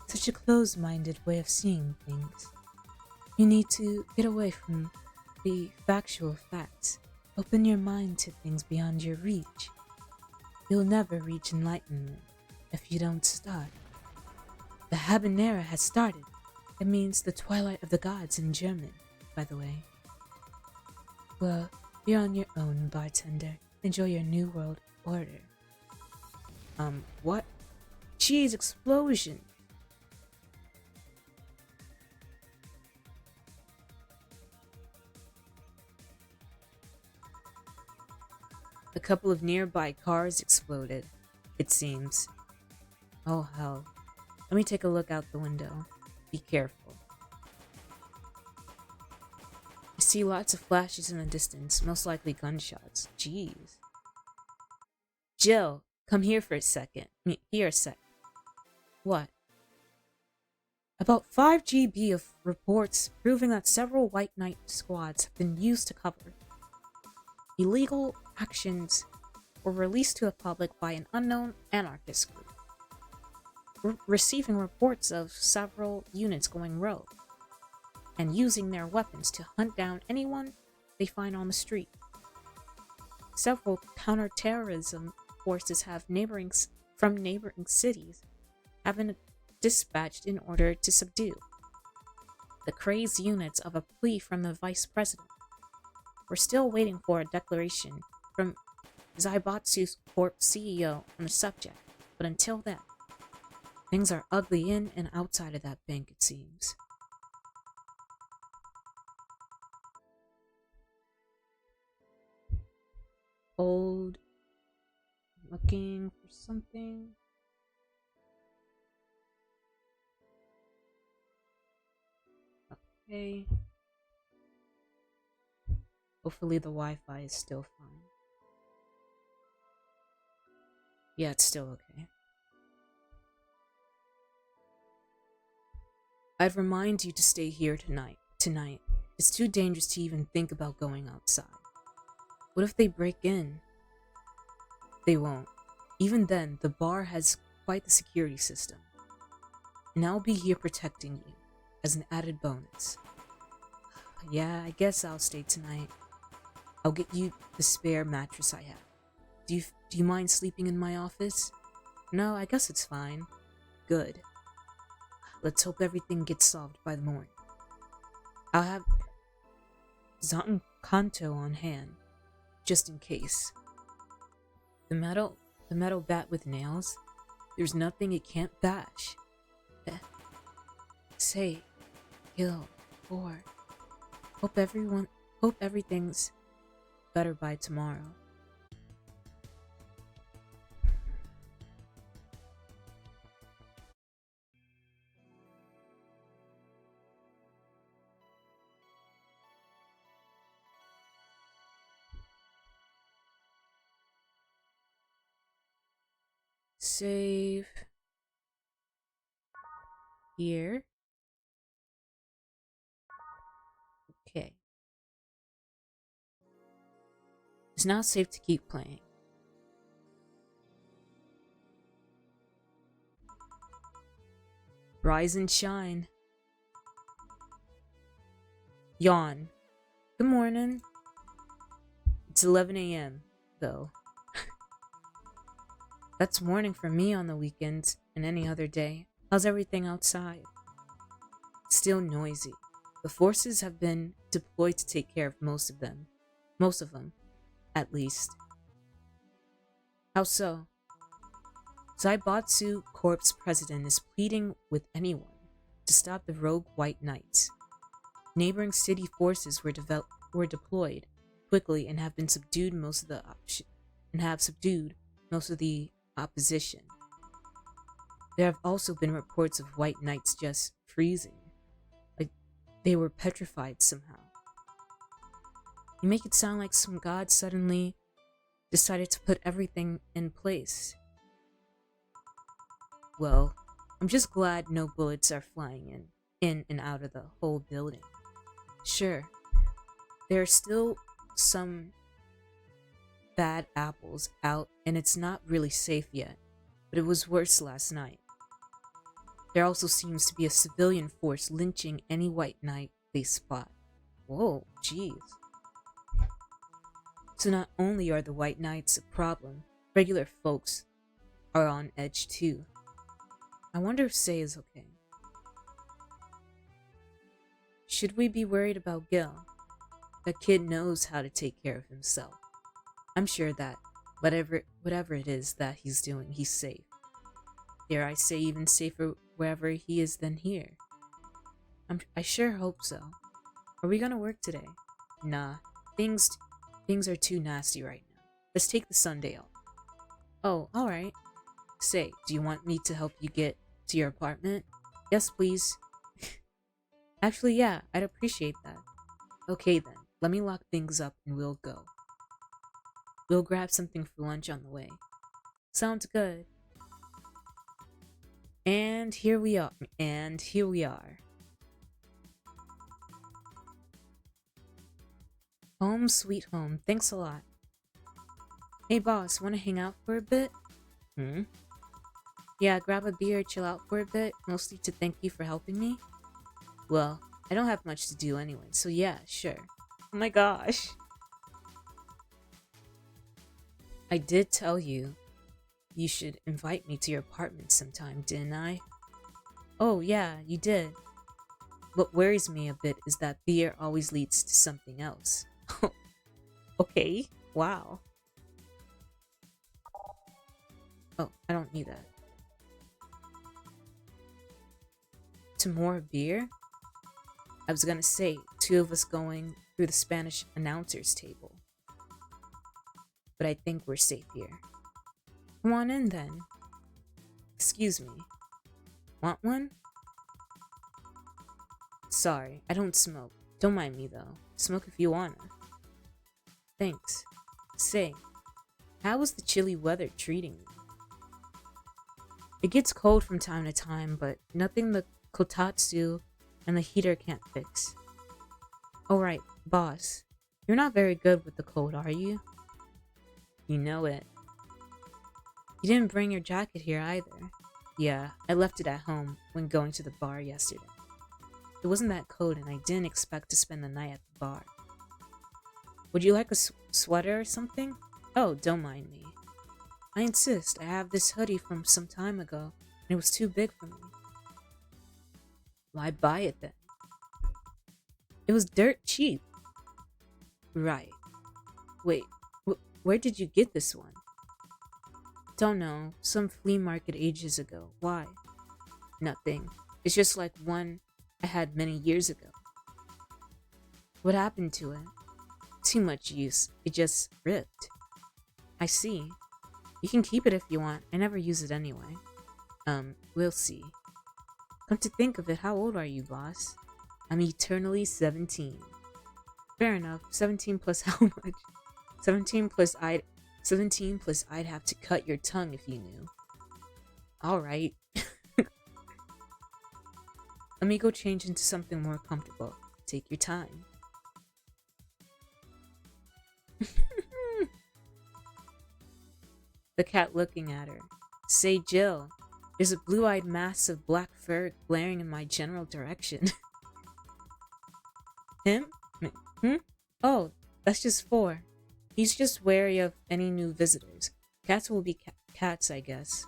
Such a closed-minded way of seeing things. You need to get away from the factual facts. Open your mind to things beyond your reach. You'll never reach enlightenment if you don't start. The Habanera has started. It means the twilight of the gods in German, by the way. Well, you're on your own, bartender. Enjoy your new world order. What? Cheese explosion! A couple of nearby cars exploded, it seems. Oh hell. Let me take a look out the window. Be careful. I see lots of flashes in the distance, most likely gunshots. Jeez. Jill, come here for a second. Here a sec. What? About 5 GB of reports proving that several White Knight squads have been used to cover illegal actions were released to the public by an unknown anarchist group. We're receiving reports of several units going rogue and using their weapons to hunt down anyone they find on the street. Several counterterrorism forces from neighboring cities have been dispatched in order to subdue the crazed units of a plea from the vice president. We're still waiting for a declaration from Zaibatsu's Corp CEO on the subject, but until then, things are ugly in and outside of that bank, it seems. Old, looking for something. Okay. Hopefully the Wi-Fi is still fine. Yeah, it's still okay. I'd remind you to stay here tonight. It's too dangerous to even think about going outside. What if they break in? They won't. Even then, the bar has quite the security system. And I'll be here protecting you, as an added bonus. Yeah, I guess I'll stay tonight. I'll get you the spare mattress I have. Do you mind sleeping in my office? No, I guess it's fine. Good. Let's hope everything gets solved by the morning. I'll have Zankanto on hand, just in case. The metal bat with nails, there's nothing it can't bash. Say, Gil, or hope everything's better by tomorrow. Save here. Okay. It's now safe to keep playing. Rise and shine. Yawn. Good morning. It's 11 a.m., though. That's morning for me on the weekends and any other day. How's everything outside? Still noisy. The forces have been deployed to take care of most of them. Most of them, at least. How so? Zaibatsu Corp's president is pleading with anyone to stop the rogue White Knights. Neighboring city forces were deployed quickly and have subdued most of the opposition. There have also been reports of White Knights just freezing, like they were petrified somehow. You make it sound like some god suddenly decided to put everything in place. Well, I'm just glad no bullets are flying in and out of the whole building. Sure, there are still some bad apples out and it's not really safe yet, but it was worse last night. There also seems to be a civilian force lynching any White Knight they spot. Whoa, jeez. So not only are the White Knights a problem, regular folks are on edge too. I wonder if Sei is okay. Should we be worried about Gil? That kid knows how to take care of himself. I'm sure that whatever it is that he's doing, he's safe. Dare I say even safer wherever he is than here. I sure hope so. Are we gonna work today? Nah, things are too nasty right now. Let's take the Sunday off. Oh, alright. Say, do you want me to help you get to your apartment? Yes, please. Actually, yeah, I'd appreciate that. Okay then, let me lock things up and we'll go. We'll grab something for lunch on the way. Sounds good. And here we are. Home sweet home. Thanks a lot. Hey boss, wanna hang out for a bit? Yeah, grab a beer, chill out for a bit, mostly to thank you for helping me. Well, I don't have much to do anyway, so yeah, sure. Oh my gosh. I did tell you you should invite me to your apartment sometime, didn't I? Oh yeah, you did. What worries me a bit is that beer always leads to something else. Okay, wow. Oh, I don't need that. To more beer? I was gonna say, two of us going through the Spanish announcers table. But I think we're safe here. Come on in then. Excuse me. Want one? Sorry, I don't smoke. Don't mind me though. Smoke if you wanna. Thanks. Say, how is the chilly weather treating you? It gets cold from time to time, but nothing the kotatsu and the heater can't fix. Alright, boss. You're not very good with the cold, are you? You know it. You didn't bring your jacket here either. Yeah, I left it at home when going to the bar yesterday. It wasn't that cold and I didn't expect to spend the night at the bar. Would you like a sweater or something? Oh, don't mind me. I insist. I have this hoodie from some time ago and it was too big for me. Why buy it then? It was dirt cheap. Right. Wait, where did you get this one? Don't know. Some flea market ages ago. Why? Nothing. It's just like one I had many years ago. What happened to it? Too much use. It just ripped. I see. You can keep it if you want. I never use it anyway. We'll see. Come to think of it, how old are you, boss? I'm eternally 17. Fair enough. 17 plus how much? 17 plus I'd have to cut your tongue if you knew. Alright. Let me go change into something more comfortable. Take your time. The cat looking at her. Say, Jill, there's a blue-eyed mass of black fur glaring in my general direction. Him? Hmm? Oh, that's just 4. He's just wary of any new visitors. Cats will be cats, I guess.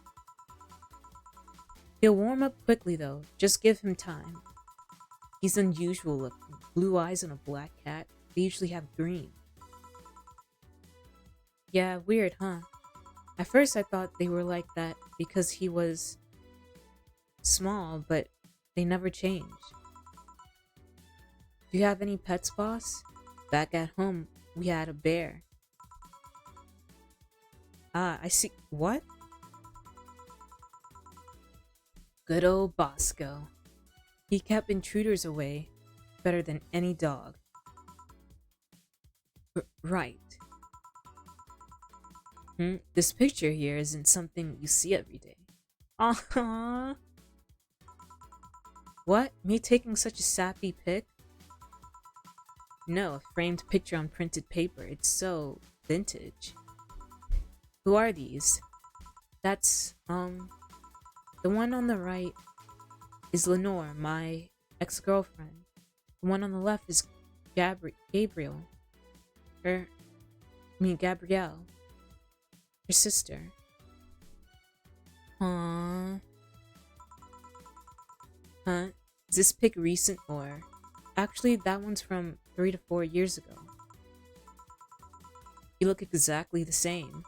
He'll warm up quickly, though. Just give him time. He's unusual looking. Blue eyes on a black cat. They usually have green. Yeah, weird, huh? At first I thought they were like that because he was small, but they never changed. Do you have any pets, boss? Back at home, we had a bear. Ah, I see. What? Good old Bosco. He kept intruders away better than any dog. Right. This picture here isn't something you see every day. Aww. What? Me taking such a sappy pic? No, a framed picture on printed paper. It's so vintage. Who are these? That's, the one on the right is Lenore, my ex-girlfriend. The one on the left is Gabrielle. Gabrielle. Her sister. Aww. Huh? Is this pic recent or... Actually, that one's from 3 to 4 years ago. You look exactly the same.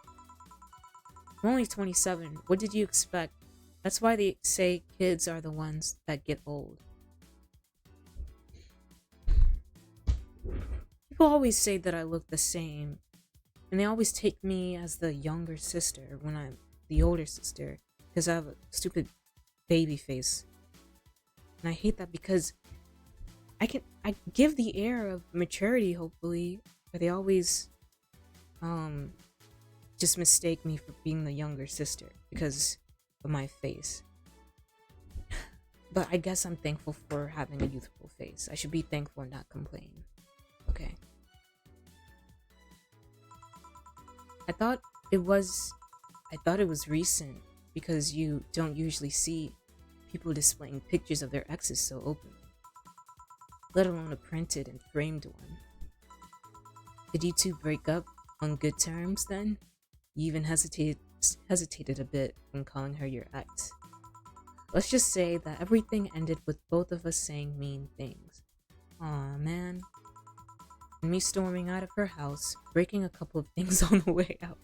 I'm only 27. What did you expect? That's why they say kids are the ones that get old. People always say that I look the same. And they always take me as the younger sister when I'm the older sister. Because I have a stupid baby face. And I hate that because I give the air of maturity, hopefully. But they always just mistake me for being the younger sister because of my face. But I guess I'm thankful for having a youthful face. I should be thankful and not complain. Okay. I thought it was recent because you don't usually see people displaying pictures of their exes so openly, let alone a printed and framed one. Did you two break up on good terms then? You even hesitated a bit when calling her your ex. Let's just say that everything ended with both of us saying mean things. Aw, man. And me storming out of her house, breaking a couple of things on the way out.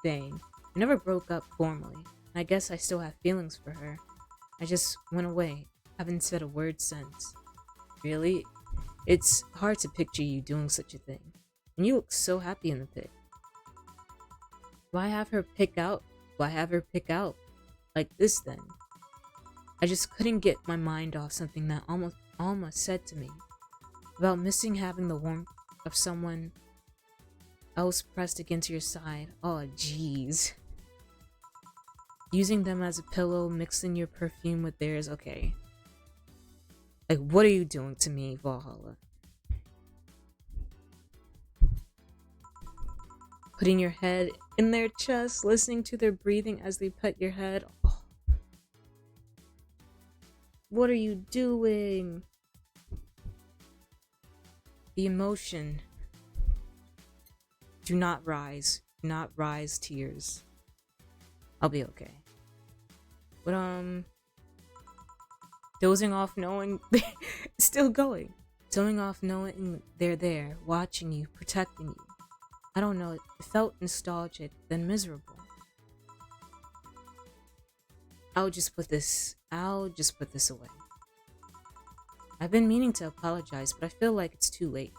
Dang, we never broke up formally, and I guess I still have feelings for her. I just went away, haven't said a word since. Really? It's hard to picture you doing such a thing, and you look so happy in the pic. Why have her pick out like this then? I just couldn't get my mind off something that Alma said to me about missing having the warmth of someone else pressed against your side. Oh, jeez. Using them as a pillow, mixing your perfume with theirs. Okay. Like, what are you doing to me, Valhalla? Putting your head in their chest, listening to their breathing as they pet your head. Oh. What are you doing? The emotion. Do not rise. Do not rise tears. I'll be okay. But, dozing off knowing still going. Dozing off knowing they're there, watching you, protecting you. I don't know, it felt nostalgic, then miserable. I'll just put this away. I've been meaning to apologize, but I feel like it's too late.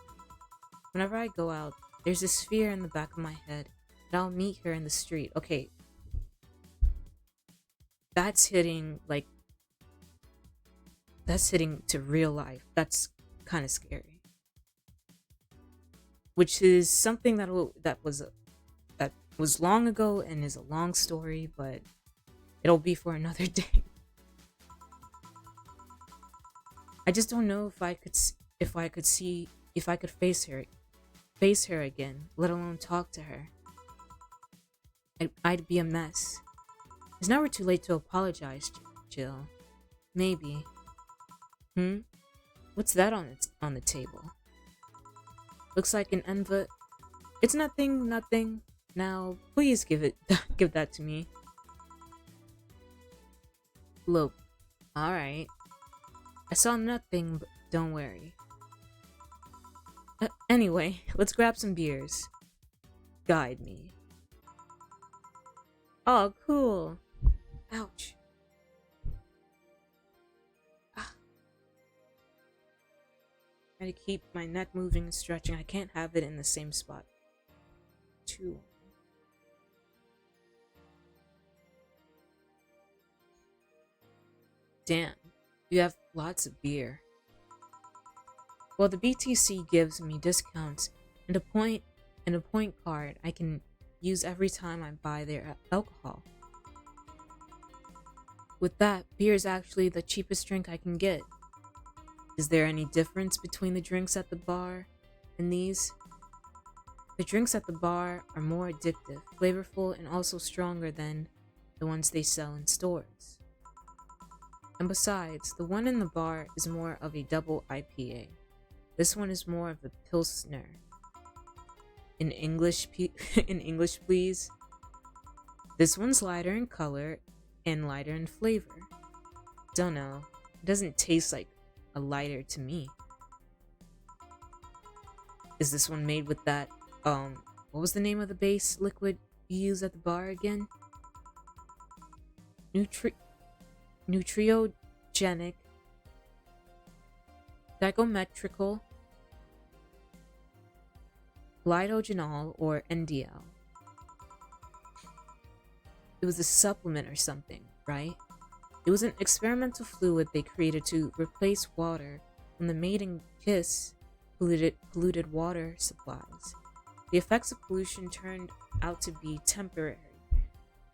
Whenever I go out, there's this fear in the back of my head that I'll meet her in the street. Okay, that's hitting like that's hitting to real life. That's kind of scary. Which is something that was long ago and is a long story, but it'll be for another day. I just don't know if I could face her again, let alone talk to her. I'd be a mess. It's never too late to apologize, Jill. Maybe. Hmm? What's that on the table? Looks like an envelope. It's nothing, nothing. Now, please give that to me. Look, alright. I saw nothing, but don't worry. Anyway, let's grab some beers. Guide me. Oh, cool. Ouch. Ah. Trying to keep my neck moving and stretching. I can't have it in the same spot. Two. Damn, you have lots of beer. Well, the BTC gives me discounts and a point card I can use every time I buy their alcohol. With that, beer is actually the cheapest drink I can get. Is there any difference between the drinks at the bar and these? The drinks at the bar are more addictive, flavorful, and also stronger than the ones they sell in stores. And besides, the one in the bar is more of a double IPA. This one is more of a Pilsner. In English, please. This one's lighter in color and lighter in flavor. Don't know. It doesn't taste like a lighter to me. Is this one made with that, what was the name of the base liquid you use at the bar again? Nutriogenic, digometrical, glidogenol, or NDL. It was a supplement or something, right? It was an experimental fluid they created to replace water when the mating kiss polluted water supplies. The effects of pollution turned out to be temporary,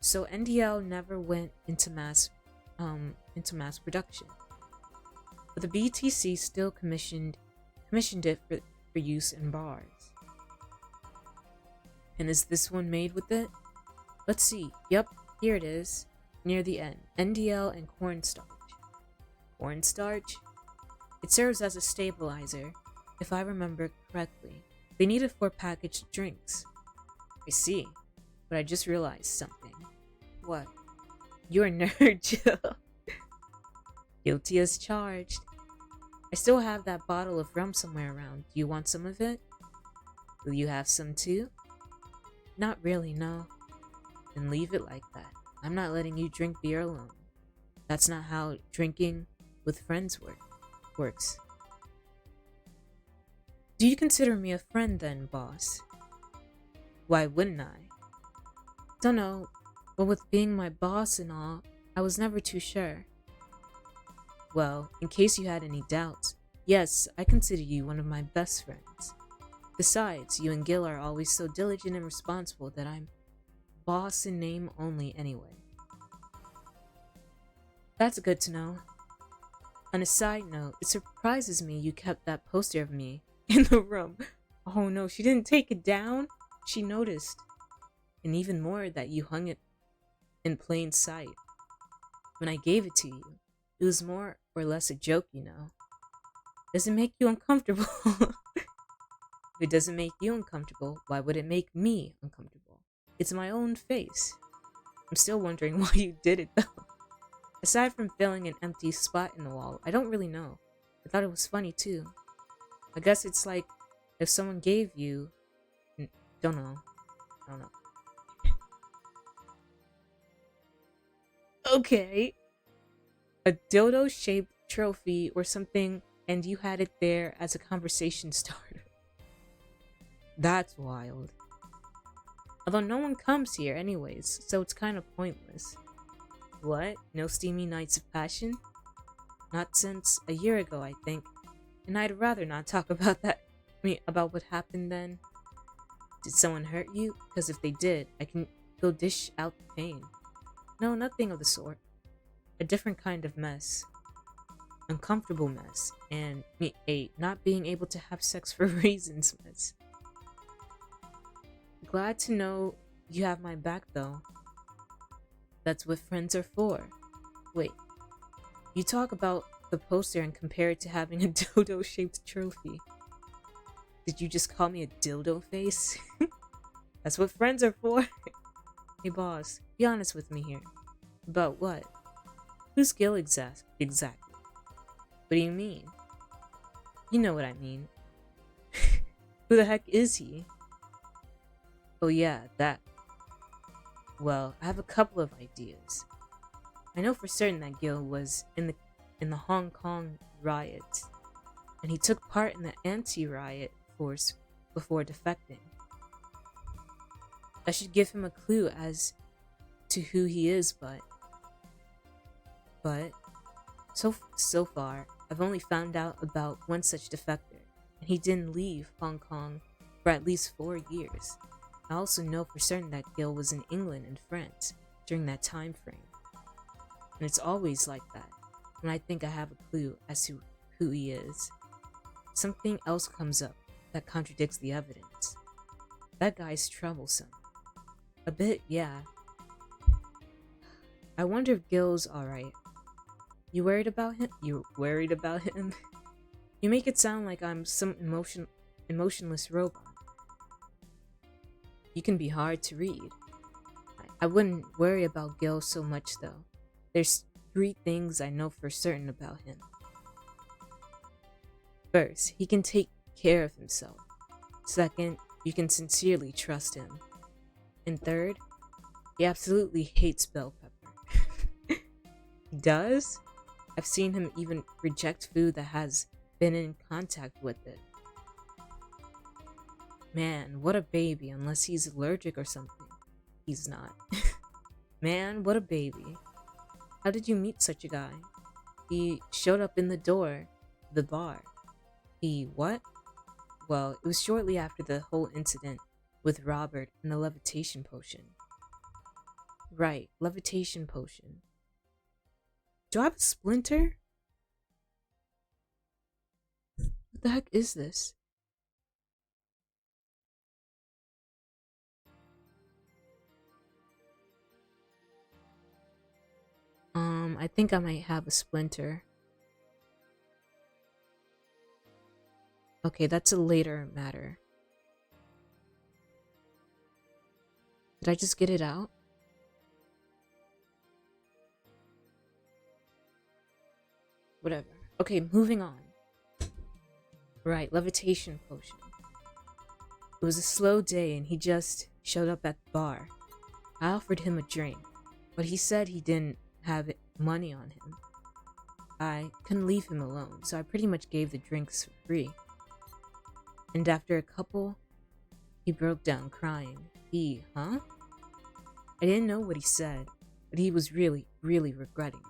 so NDL never went into mass production. But the BTC still commissioned it for use in bars. And is this one made with it? Let's see. Yep, here it is. Near the end. NDL and cornstarch. Cornstarch? It serves as a stabilizer, if I remember correctly. They need it for packaged drinks. I see. But I just realized something. What? You're a nerd, Jill. Guilty as charged. I still have that bottle of rum somewhere around. Do you want some of it? Will you have some too? Not really, no. Then leave it like that. I'm not letting you drink beer alone. That's not how drinking with friends works. Do you consider me a friend then, boss? Why wouldn't I? Don't know, but with being my boss and all, I was never too sure. Well, in case you had any doubts, yes, I consider you one of my best friends. Besides, you and Gil are always so diligent and responsible that I'm boss in name only anyway. That's good to know. On a side note, it surprises me you kept that poster of me in the room. Oh no, she didn't take it down? She noticed. And even more that you hung it in plain sight. When I gave it to you, it was more or less a joke, you know. Does it make you uncomfortable? If it doesn't make you uncomfortable, why would it make me uncomfortable? It's my own face. I'm still wondering why you did it though. Aside from filling an empty spot in the wall, I don't really know. I thought it was funny too. I guess it's like if someone gave you... Don't know. I don't know. Okay. A dildo-shaped trophy or something and you had it there as a conversation starter. That's wild. Although no one comes here anyways, so it's kind of pointless. What? No steamy nights of passion? Not since a year ago, I think. And I'd rather not talk about that. About what happened then. Did someone hurt you? Because if they did, I can go dish out the pain. No, nothing of the sort. A different kind of mess. Uncomfortable mess. And a not being able to have sex for reasons mess. Glad to know you have my back though. That's what friends are for. Wait, you talk about the poster and compare it to having a dildo-shaped trophy. Did you just call me a dildo face? That's what friends are for. Hey boss, be honest with me here. About what? Who's Gil exactly? What do you mean? You know what I mean. Who the heck is he? Oh yeah, that. Well, I have a couple of ideas. I know for certain that Gil was in the Hong Kong riots, and he took part in the anti-riot force before defecting. I should give him a clue as to who he is, but so far I've only found out about one such defector, and he didn't leave Hong Kong for at least 4 years. I also know for certain that Gil was in England and France during that time frame. And it's always like that, when I think I have a clue as to who he is. Something else comes up that contradicts the evidence. That guy's troublesome. A bit, yeah. I wonder if Gil's alright. You worried about him? You worried about him? You make it sound like I'm some emotionless robot. You can be hard to read. I wouldn't worry about Gil so much though. There's 3 things I know for certain about him. First, he can take care of himself. Second, you can sincerely trust him. And third, he absolutely hates bell pepper. He does? I've seen him even reject food that has been in contact with it. Man, what a baby, unless he's allergic or something. He's not. Man, what a baby. How did you meet such a guy? He showed up in the door of the bar. He what? Well, it was shortly after the whole incident with Robert and the levitation potion. Right, levitation potion. Do I have a splinter? What the heck is this? I think I might have a splinter. Okay, that's a later matter. Did I just get it out? Whatever. Okay, moving on. Right, levitation potion. It was a slow day and he just showed up at the bar. I offered him a drink, but he said he didn't have money on him. I couldn't leave him alone, so I pretty much gave the drinks for free. And after a couple, he broke down crying. Huh? I didn't know what he said, but he was really, really regretting it.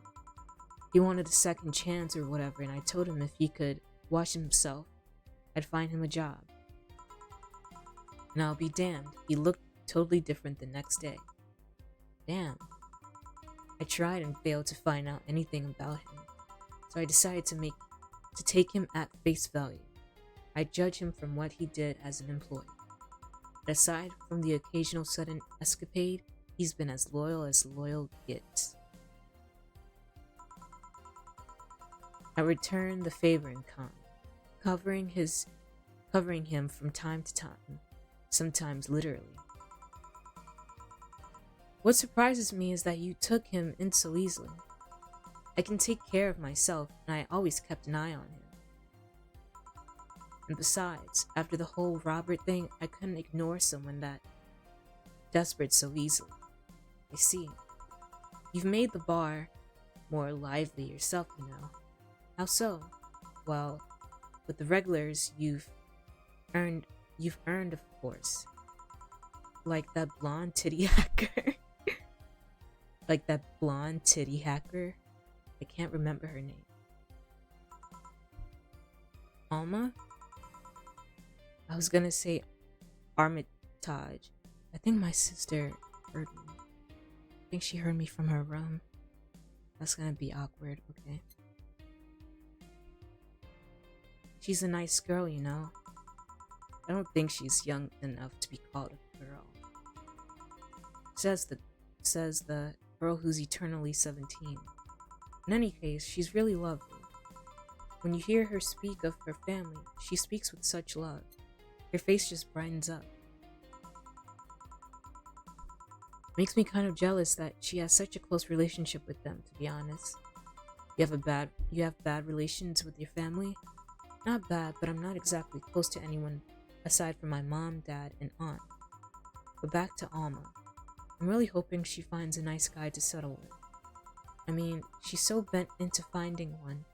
He wanted a second chance or whatever, and I told him if he could wash himself, I'd find him a job. And I'll be damned, he looked totally different the next day. Damn. I tried and failed to find out anything about him, so I decided to take him at face value. I judge him from what he did as an employee. But aside from the occasional sudden escapade, he's been as loyal gets. I returned the favor in kind, covering him from time to time, sometimes literally. What surprises me is that you took him in so easily. I can take care of myself, and I always kept an eye on him. And besides, after the whole Robert thing, I couldn't ignore someone that desperate so easily. I see. You've made the bar more lively yourself, you know. How so? well, with the regulars, earned, you've earned, of course. Like that blonde titty hacker. Like that blonde titty hacker. I can't remember her name. Alma? I was gonna say Armitage. I think my sister heard me. I think she heard me from her room. That's gonna be awkward, okay. She's a nice girl, you know. I don't think she's young enough to be called a girl. Says the girl who's eternally 17. In any case, she's really lovely. When you hear her speak of her family, she speaks with such love. Her face just brightens up. Makes me kind of jealous that she has such a close relationship with them, to be honest. You have bad relations with your family? Not bad, but I'm not exactly close to anyone aside from my mom, dad, and aunt. But back to Alma. I'm really hoping she finds a nice guy to settle with. I mean, she's so bent into finding one.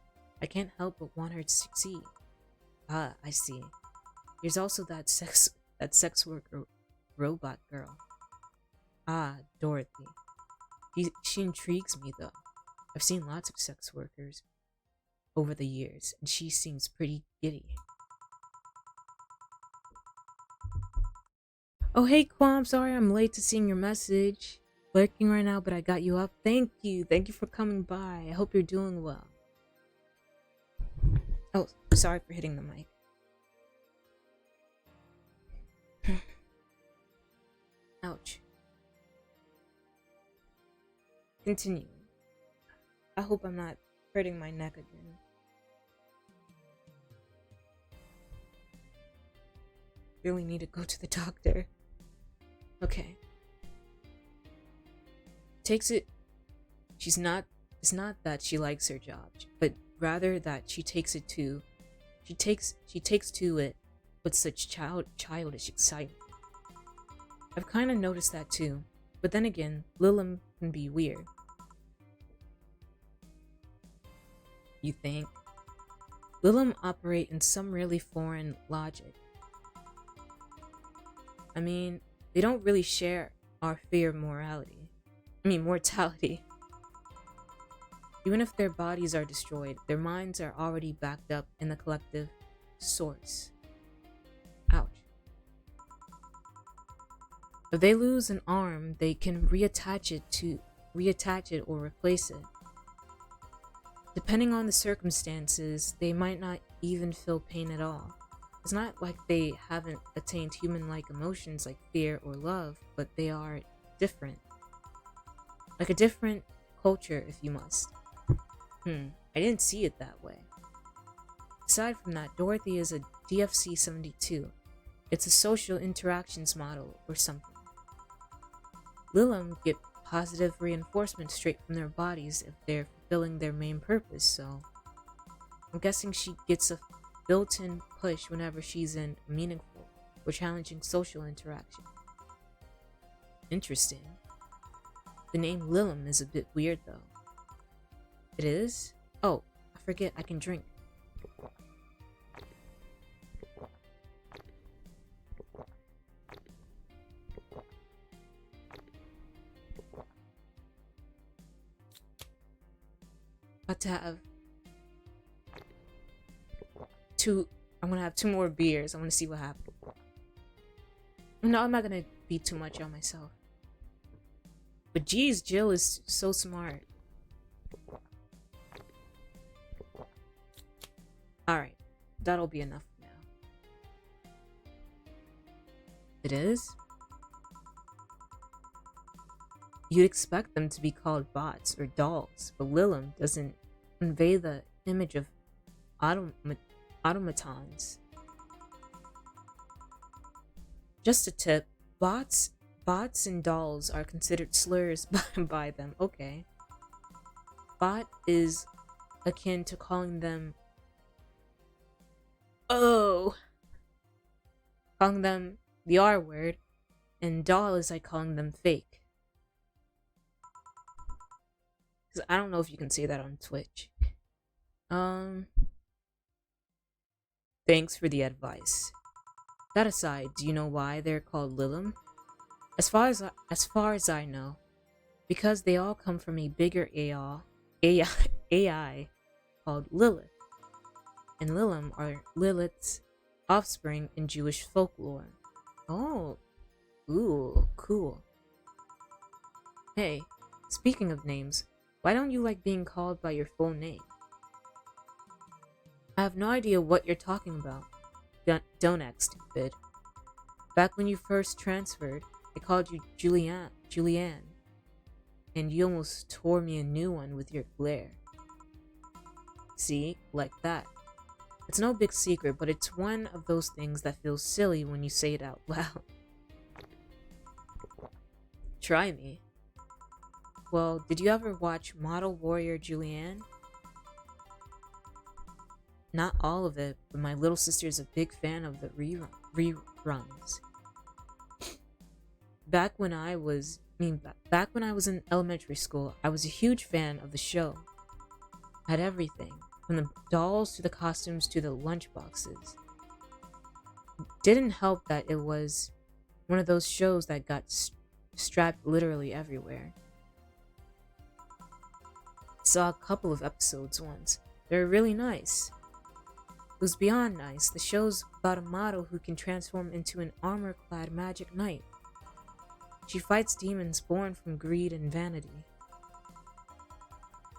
I can't help but want her to succeed. Ah, I see. There's also that sex worker robot girl. Ah, Dorothy. She intrigues me though. I've seen lots of sex workers over the years, and she seems pretty giddy. Oh hey Quam, sorry I'm late to seeing your message. Lurking right now, but I got you up. Thank you for coming by. I hope you're doing well. Oh, sorry for hitting the mic. Ouch. Continuing. I hope I'm not hurting my neck again. Really need to go to the doctor. Okay. It's not that she likes her job, but rather that she takes to it with such childish excitement. I've kind of noticed that too, but then again, Lilim can be weird. You think? Lilim operate in some really foreign logic. I mean, they don't really share our fear of mortality. Even if their bodies are destroyed, their minds are already backed up in the collective source. Ouch. If they lose an arm, they can reattach it or replace it. Depending on the circumstances, they might not even feel pain at all. It's not like they haven't attained human-like emotions like fear or love, but they are different. Like a different culture, if you must. I didn't see it that way. Aside from that, Dorothy is a DFC 72. It's a social interactions model or something. Lilim get positive reinforcement straight from their bodies if they're fulfilling their main purpose, so I'm guessing she gets a built-in push whenever she's in meaningful or challenging social interaction. Interesting. The name Lilim is a bit weird though. It is? Oh, I forget I can drink. About to have I'm gonna have 2 more beers. I wanna see what happens. No, I'm not gonna be too much on myself. But geez, Jill is so smart. Alright, that'll be enough now. It is? You'd expect them to be called bots or dolls, but Lilim doesn't convey the image of automatons. Just a tip, bots and dolls are considered slurs by them. Okay. Bot is akin to calling them calling them the R word, and doll is like calling them fake. Cause I don't know if you can say that on Twitch. Thanks for the advice. That aside, do you know why they're called Lilim? As far as I know, because they all come from a bigger AI called Lilith, and Lilim are Lilith's offspring in Jewish folklore. Oh, ooh, cool. Hey, speaking of names, why don't you like being called by your full name? I have no idea what you're talking about. Don't act stupid. Back when you first transferred, I called you Julianne, and you almost tore me a new one with your glare. See, like that. It's no big secret, but it's one of those things that feels silly when you say it out loud. Try me. Well, did you ever watch Model Warrior Julianne? Not all of it, but my little sister is a big fan of the reruns. Back when I was in elementary school, I was a huge fan of the show. Had everything, from the dolls to the costumes to the lunchboxes. Didn't help that it was one of those shows that got strapped literally everywhere. Saw a couple of episodes once. They were really nice. It was beyond nice. The show's about a model who can transform into an armor-clad magic knight. She fights demons born from greed and vanity.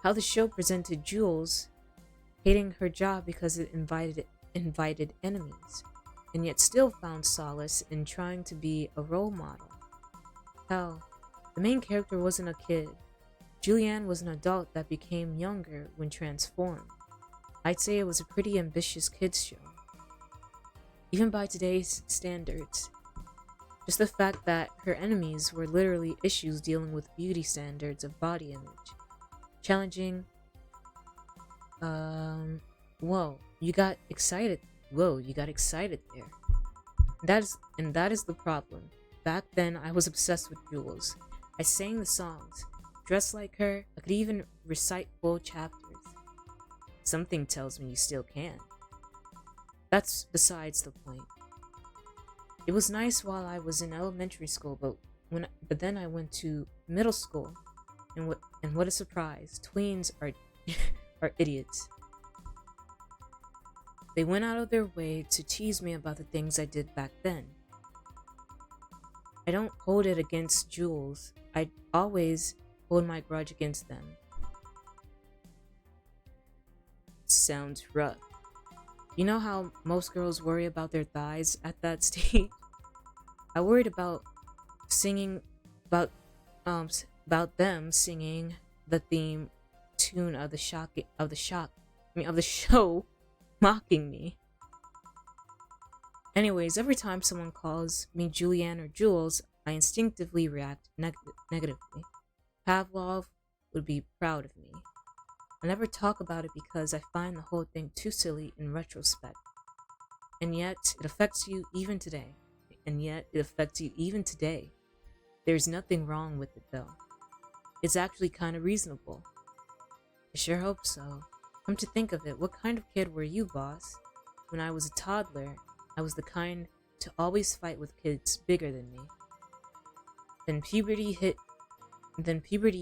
How the show presented Jules hating her job because it invited enemies, and yet still found solace in trying to be a role model. Hell, the main character wasn't a kid. Julianne was an adult that became younger when transformed. I'd say it was a pretty ambitious kids show. Even by today's standards. Just the fact that her enemies were literally issues dealing with beauty standards of body image. Challenging. Whoa, you got excited. Whoa, you got excited there. That is the problem. Back then, I was obsessed with Jules. I sang the songs. Dressed like her, I could even recite full chapters. Something tells me you still can. That's besides the point. It was nice while I was in elementary school, but then I went to middle school, and what a surprise! Tweens are are idiots. They went out of their way to tease me about the things I did back then. I don't hold it against Jules. I always hold my grudge against them. Sounds rough. You know how most girls worry about their thighs at that stage? I worried about about them singing the theme tune of the show, mocking me. Anyways, every time someone calls me Julianne or Jules, I instinctively react negatively. Pavlov would be proud of me. I never talk about it because I find the whole thing too silly in retrospect. And yet, it affects you even today. There's nothing wrong with it though. It's actually kind of reasonable. I sure hope so. Come to think of it, what kind of kid were you, boss? When I was a toddler, I was the kind to always fight with kids bigger than me. Then puberty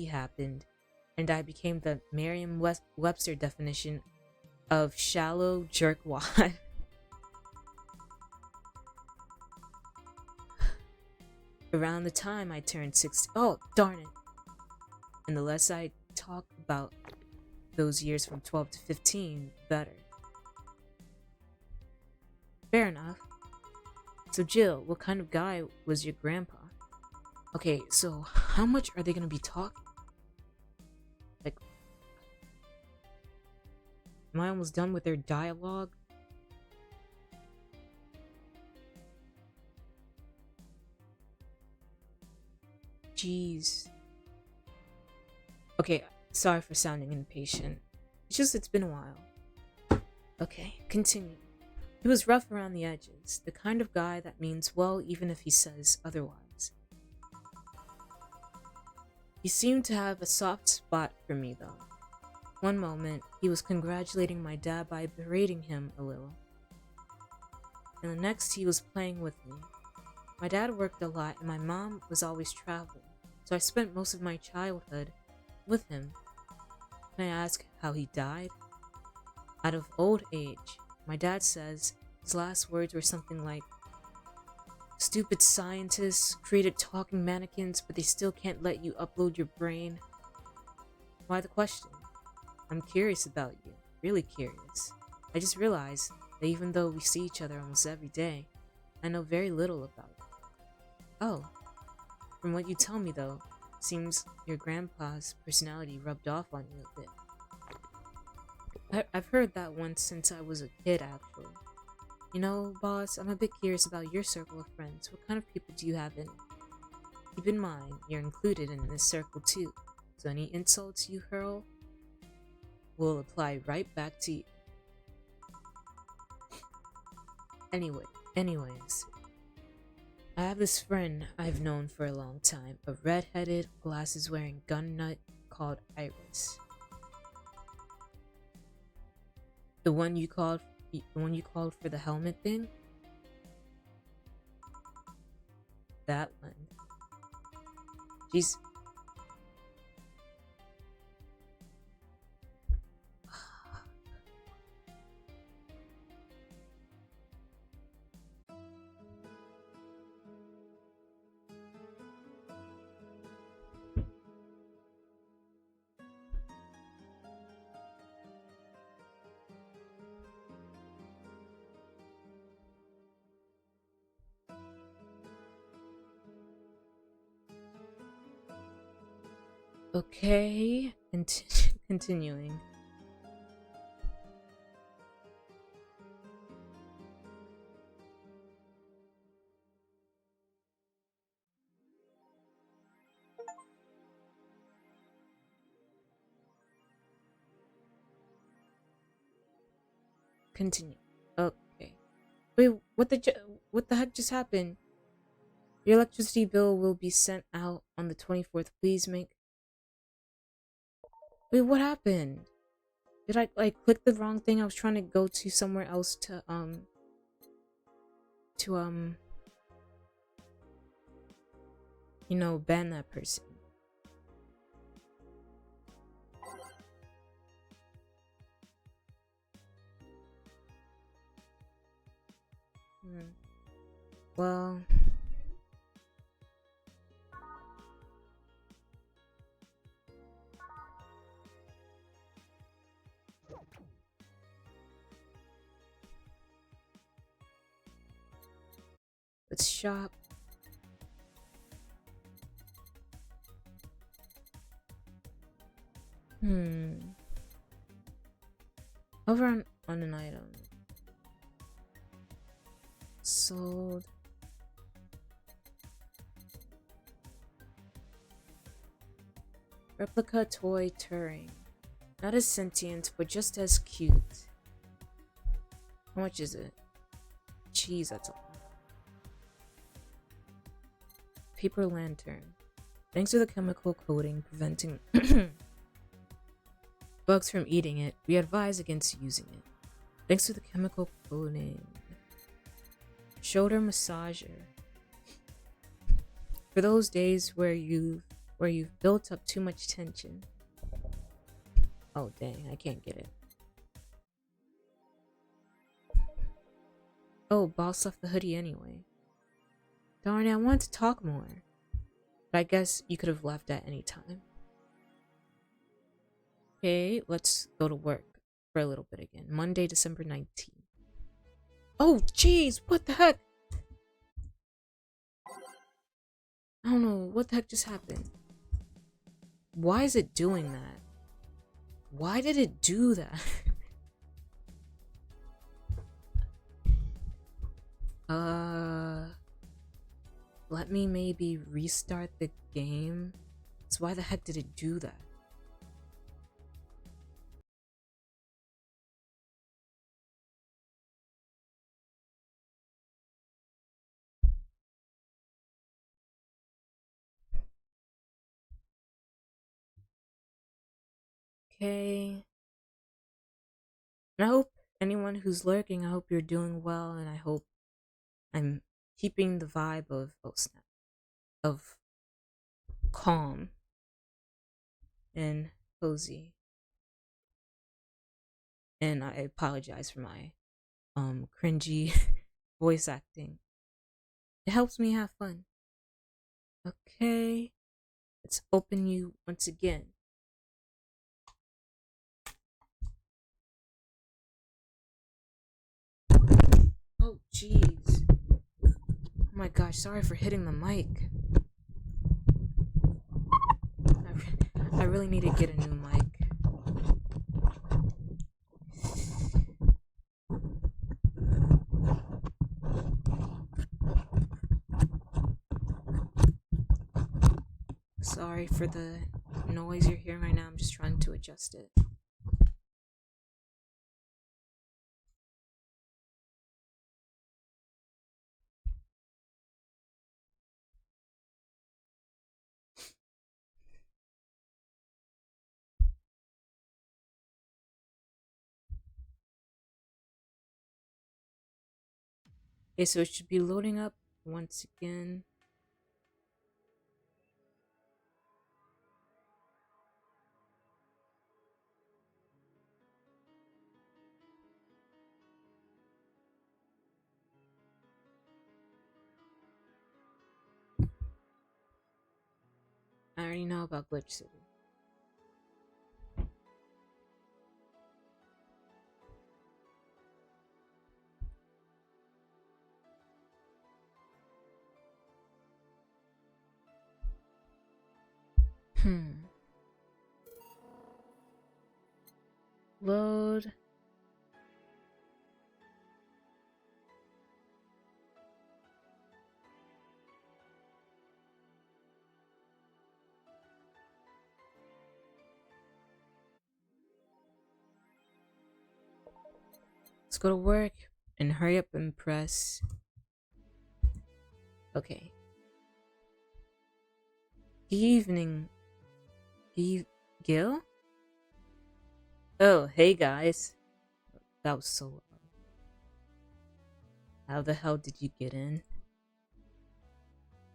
happened, and I became the Merriam-Webster definition of shallow jerkwad. Around the time I turned 16, oh darn it! And the less I talk about those years from 12 to 15, better. Fair enough. So Jill, what kind of guy was your grandpa? Okay, so how much are they gonna be talking? Like, am I almost done with their dialogue? Jeez. Okay, sorry for sounding impatient. It's been a while. Okay, continue. He was rough around the edges, the kind of guy that means well even if he says otherwise. He seemed to have a soft spot for me though. One moment, he was congratulating my dad by berating him a little. and the next he was playing with me. My dad worked a lot and my mom was always traveling, so I spent most of my childhood with him. Can I ask how he died? Out of old age. My dad says his last words were something like, "Stupid scientists created talking mannequins, but they still can't let you upload your brain." Why the question? I'm curious about you. Really curious. I just realized that even though we see each other almost every day, I know very little about you. Oh, from what you tell me though, seems your grandpa's personality rubbed off on you a bit. I've heard that once since I was a kid, actually. You know, boss, I'm a bit curious about your circle of friends. What kind of people do you have in it? Keep in mind, you're included in this circle too, so any insults you hurl will apply right back to you. Anyways, I have this friend I've known for a long time, a red-headed, glasses-wearing gun nut called Iris. The one you called for the helmet thing? That one. She's okay. Continuing. Continue. Okay. Wait, what the heck just happened? Your electricity bill will be sent out on the 24th. Please make. Wait, what happened? Did I like click the wrong thing? I was trying to go to somewhere else to ban that person. Hmm. Well, let's shop. Hmm. Over on an item. Sold. Replica toy Turing. Not as sentient, but just as cute. How much is it? Jeez, that's a lot. Paper lantern. Thanks to the chemical coating preventing bugs from eating it, we advise against using it. Thanks to the chemical coating. Shoulder massager. For those days where you've built up too much tension. Oh dang, I can't get it. Oh, boss left the hoodie anyway. Darn it, I wanted to talk more. But I guess you could have left at any time. Okay, let's go to work for a little bit again. Monday, December 19th. Oh, jeez, what the heck? I don't know, what the heck just happened? Why is it doing that? Why did it do that? Let me maybe restart the game. So why the heck did it do that? Okay. And I hope anyone who's lurking, I hope you're doing well, and I hope I'm keeping the vibe of of calm and cozy. And I apologize for my cringy voice acting. It helps me have fun. Okay, let's open you once again. Oh, jeez. Oh my gosh, sorry for hitting the mic. I really need to get a new mic. Sorry for the noise you're hearing right now. I'm just trying to adjust it. Okay, so it should be loading up once again. I already know about Glitch City. Load. Let's go to work and hurry up and press. Okay. Good evening, Gil? Oh, hey guys. That was so loud. How the hell did you get in?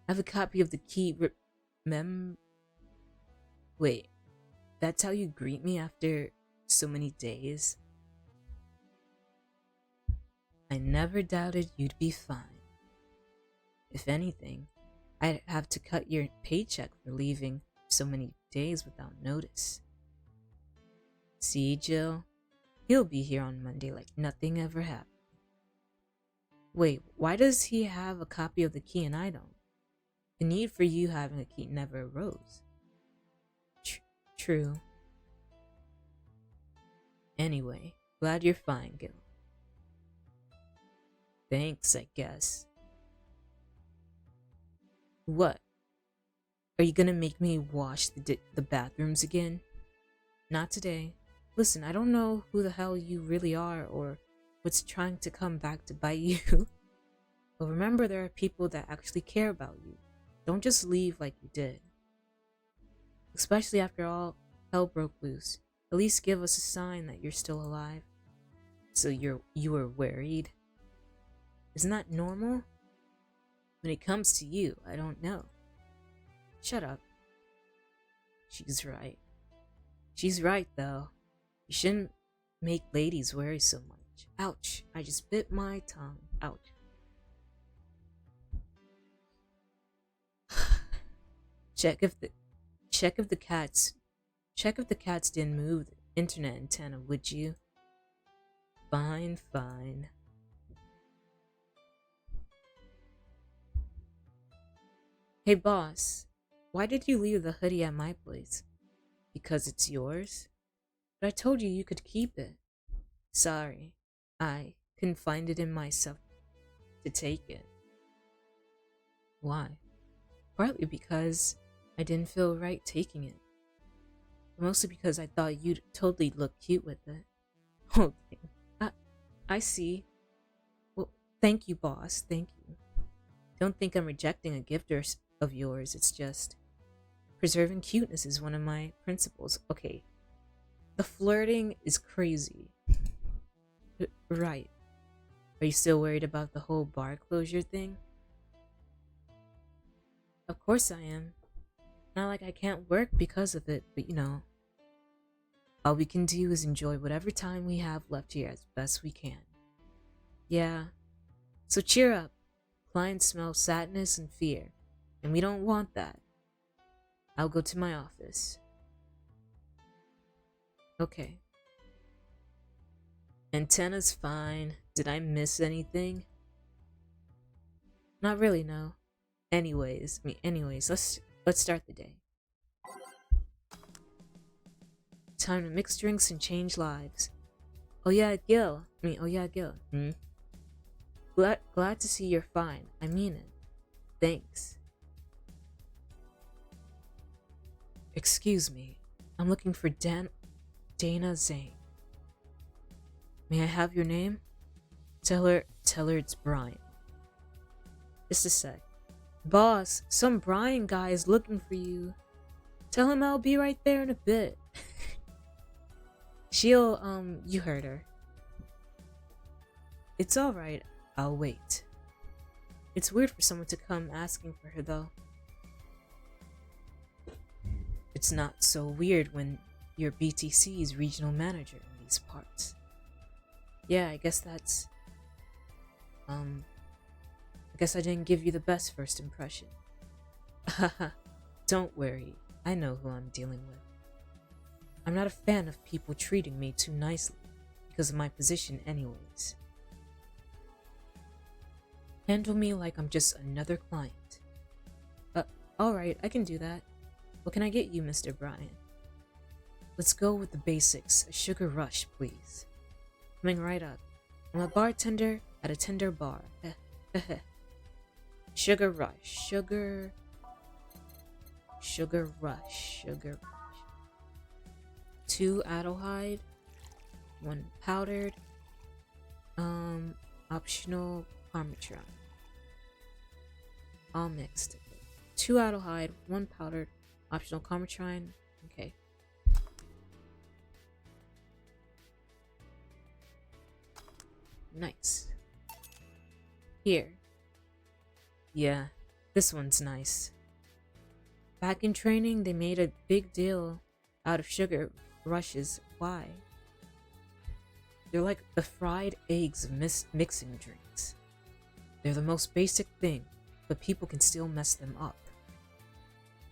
I have a copy of the key. Wait, that's how you greet me after so many days? I never doubted you'd be fine. If anything, I'd have to cut your paycheck for leaving so many days without notice. See, Jill? He'll be here on Monday like nothing ever happened. Wait, why does he have a copy of the key and I don't? The need for you having a key never arose. True. Anyway, glad you're fine, Gil. Thanks, I guess. What? Are you gonna make me wash the bathrooms again? Not today. Listen, I don't know who the hell you really are or what's trying to come back to bite you. But remember, there are people that actually care about you. Don't just leave like you did. Especially after all hell broke loose. At least give us a sign that you're still alive. So you were worried? Isn't that normal? When it comes to you, I don't know. Shut up. She's right. She's right, though. You shouldn't make ladies worry so much. Ouch. I just bit my tongue. Ouch. Check if the cats didn't move the internet antenna, would you? Fine, fine. Hey boss, why did you leave the hoodie at my place? Because it's yours? But I told you could keep it. Sorry, I couldn't find it in myself to take it. Why? Partly because I didn't feel right taking it. Mostly because I thought you'd totally look cute with it. Oh, I see. Well, thank you, boss. Thank you. Don't think I'm rejecting a gift of yours. It's just preserving cuteness is one of my principles. Okay, the flirting is crazy. Right. Are you still worried about the whole bar closure thing? Of course I am. Not like I can't work because of it, but all we can do is enjoy whatever time we have left here as best we can. Yeah, so cheer up. Clients smell sadness and fear, and we don't want that. I'll go to my office. Okay. Antenna's fine. Did I miss anything? Not really, no. Anyways, let's start the day. Time to mix drinks and change lives. Oh yeah, Gil. Glad to see you're fine. I mean it. Thanks. Excuse me. I'm looking for Dana Zane. May I have your name? Tell her it's Brian. Just a sec. Boss, some Brian guy is looking for you. Tell him I'll be right there in a bit. You heard her. It's alright, I'll wait. It's weird for someone to come asking for her, though. It's not so weird when you're BTC's regional manager in these parts. Yeah, I guess I didn't give you the best first impression. Haha, don't worry, I know who I'm dealing with. I'm not a fan of people treating me too nicely, because of my position anyways. Handle me like I'm just another client. Alright, I can do that. What can I get you, Mr. Brian? Let's go with the basics. A sugar rush, please. Coming right up. I'm a bartender at a tender bar. Sugar rush. Sugar rush. 2 Adelhyde. 1 powdered. Optional Parmesan. All mixed. 2 Adelhyde, 1 powdered, optional Parmesan. Okay. Nice. Here. Yeah, this one's nice. Back in training, they made a big deal out of sugar rushes. Why? They're like the fried eggs of mixing drinks. They're the most basic thing, but people can still mess them up.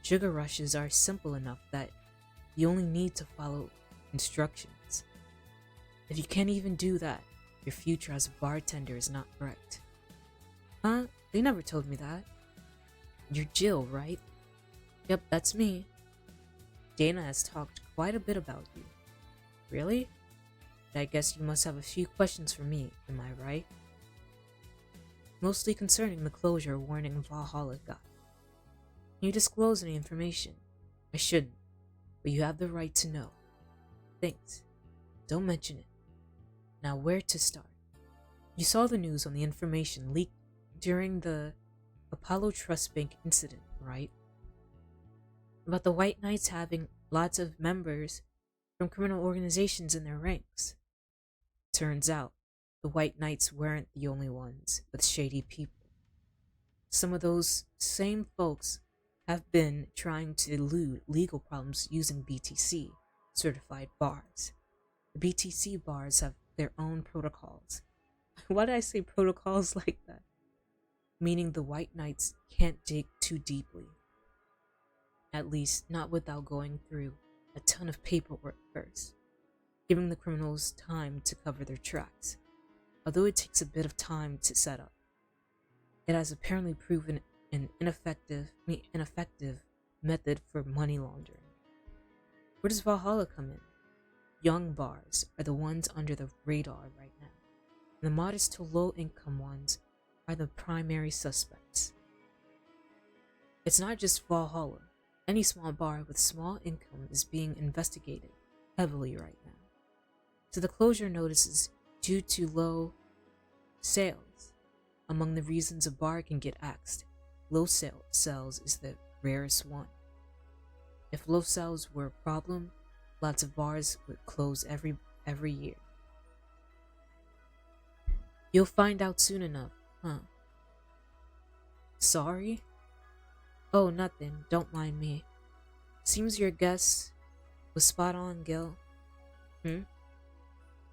Sugar rushes are simple enough that you only need to follow instructions. If you can't even do that, your future as a bartender is not bright. Huh? They never told me that. You're Jill, right? Yep, that's me. Dana has talked quite a bit about you. Really? I guess you must have a few questions for me, am I right? Mostly concerning the closure warning Valhalla got. Can you disclose any information? I shouldn't, but you have the right to know. Thanks. Don't mention it. Now where to start? You saw the news on the information leaked during the Apollo Trust Bank incident, right? About the White Knights having lots of members from criminal organizations in their ranks. Turns out, the White Knights weren't the only ones with shady people. Some of those same folks have been trying to elude legal problems using BTC certified bars. The BTC bars have their own protocols. Why did I say protocols like that? Meaning the White Knights can't dig too deeply. At least not without going through a ton of paperwork first, giving the criminals time to cover their tracks. Although it takes a bit of time to set up, it has apparently proven an ineffective method for money laundering. Where does Valhalla come in? Young bars are the ones under the radar right now, and the modest to low income ones are the primary suspects. It's not just Valhalla. Any small bar with small income is being investigated heavily right now. So the closure notice is due to low sales. Among the reasons a bar can get axed, low sales is the rarest one. If low sales were a problem, lots of bars would close every year. You'll find out soon enough, huh? Sorry? Oh, nothing. Don't mind me. Seems your guess was spot on, Gil. Hmm?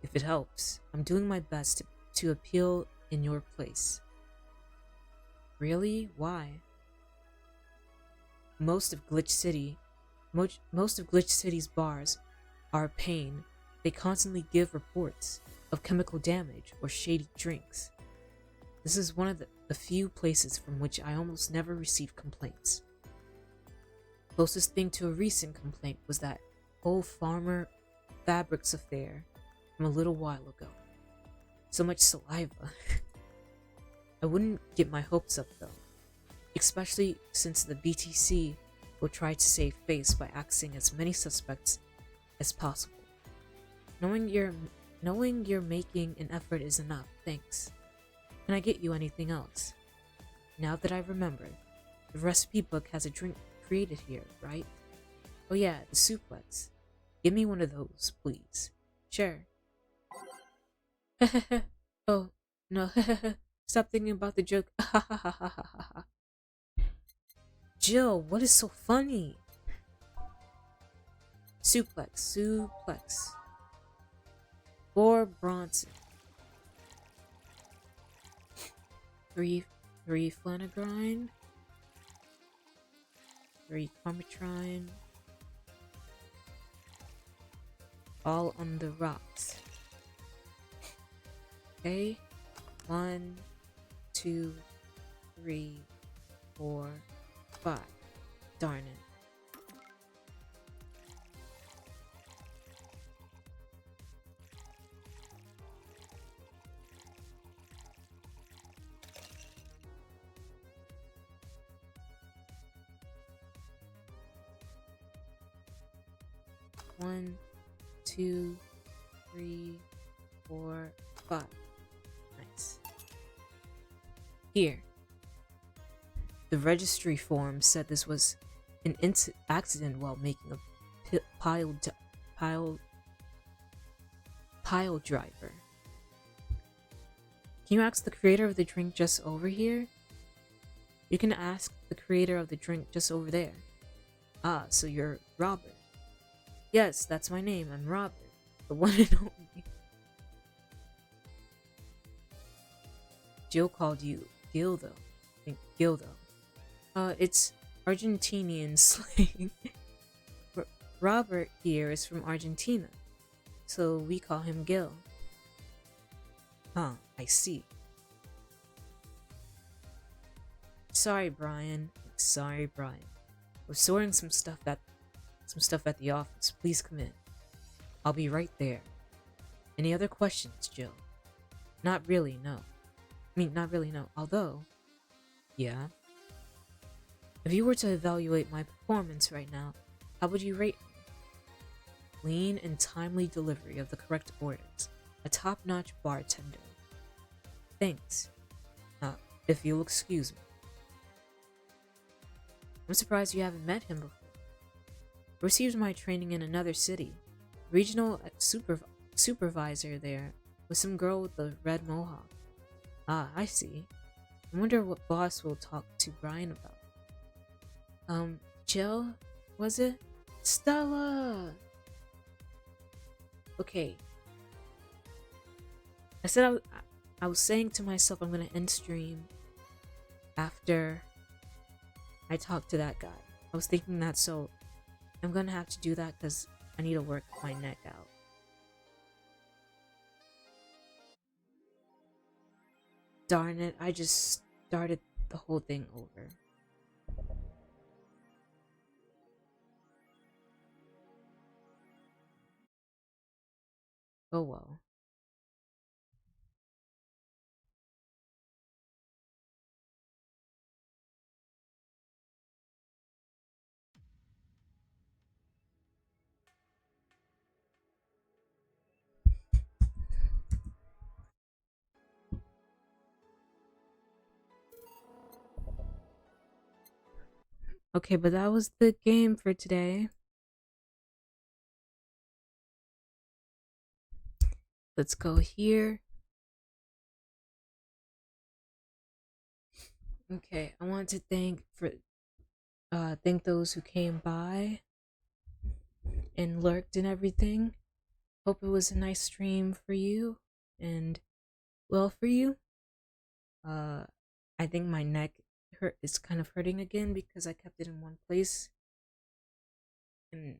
If it helps, I'm doing my best to appeal in your place. Really? Why? Most of Glitch City, most of Glitch City's bars are a pain. They constantly give reports of chemical damage or shady drinks. This is one of the few places from which I almost never receive complaints. Closest thing to a recent complaint was that whole Farmer Fabrics affair from a little while ago. So much saliva. I wouldn't get my hopes up though, especially since the BTC will try to save face by axing as many suspects as possible. Knowing you're making an effort is enough, thanks. Can I get you anything else? Now that I remember, the recipe book has a drink created here, right? Oh yeah, the suplex. Give me one of those, please. Sure. Oh, no. Stop thinking about the joke. Jill, what is so funny? Suplex. For Bronson. Three Flanagrine. 3 Carmitrine. All on the rocks. Okay. 1, 2, 3, 4, 5. Darn it. One, 2, 3, 4, 5. Nice. Here. The registry form said this was an accident while making a pile driver. Can you ask the creator of the drink just over here? You can ask the creator of the drink just over there. Ah, so you're Robert. Yes, that's my name. I'm Robert. The one and only. Jill called you Gildo. I think Gildo. It's Argentinian slang. Robert here is from Argentina, so we call him Gil. Huh, I see. Sorry, Brian. We're sorting some stuff at the office. Please come in. I'll be right there. Any other questions, Jill? Not really, no. Although, yeah. If you were to evaluate my performance right now, how would you rate me? Clean and timely delivery of the correct orders. A top-notch bartender. Thanks. If you'll excuse me. I'm surprised you haven't met him before. Received my training in another city. Regional supervisor there was some girl with a red mohawk. Ah, I see. I wonder what boss will talk to Brian about. Jill? Was it? Stella! Okay. I was saying to myself I'm gonna end stream after I talk to that guy. I was thinking that, so I'm gonna have to do that because I need to work my neck out. Darn it, I just started the whole thing over. Oh well. Okay, but that was the game for today. Let's go here. Okay, I want to thank those who came by and lurked and everything. Hope it was a nice stream for you and well for you. Uh, I think my neck hurt is kind of hurting again because I kept it in one place, and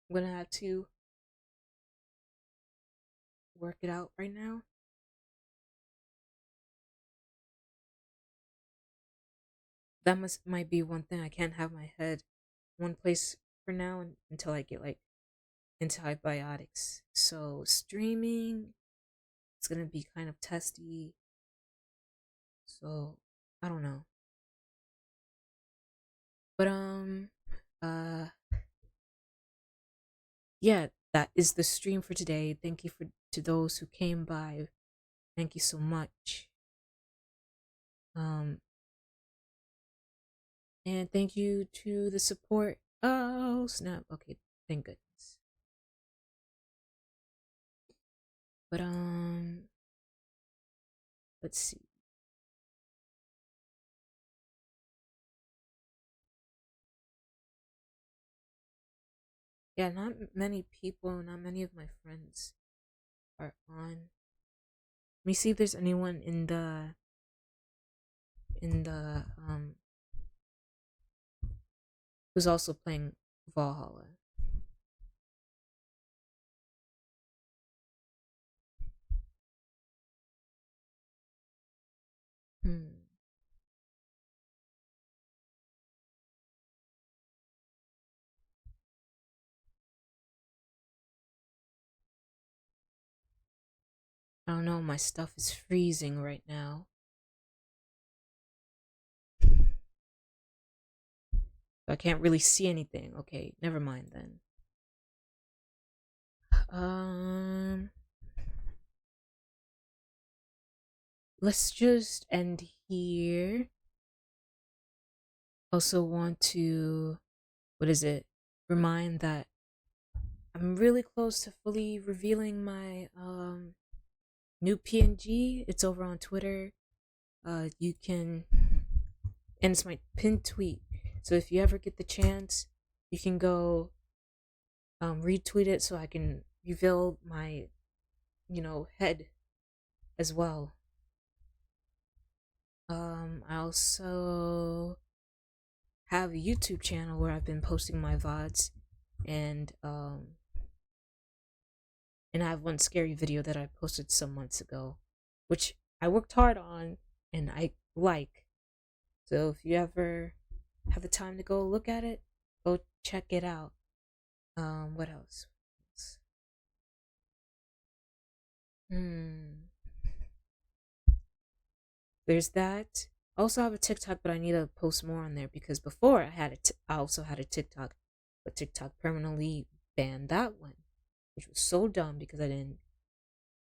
I'm gonna have to work it out right now. That might be one thing. I can't have my head one place for now until I get like antibiotics. So streaming, it's gonna be kind of testy. So I don't know, but uh, yeah, that is the stream for today. Thank you for to those who came by. Thank you so much. Um, and thank you to the support. Oh snap! Okay, thank goodness. But let's see. Yeah, not many people, not many of my friends are on. Let me see if there's anyone in the who's also playing Valhalla. Hmm. I don't know, my stuff is freezing right now. I can't really see anything. Okay, never mind then. Um let's just end here. Also want to what is it? Remind that I'm really close to fully revealing my new PNG. It's over on Twitter. You can and it's my pinned tweet. So if you ever get the chance, you can go retweet it so I can reveal my head as well. I also have a YouTube channel where I've been posting my VODs and I have one scary video that I posted some months ago, which I worked hard on and I like. So if you ever have the time to go look at it, go check it out. What else? Hmm. There's that. I also have a TikTok, but I need to post more on there because before I also had a TikTok, but TikTok permanently banned that one, which was so dumb because I didn't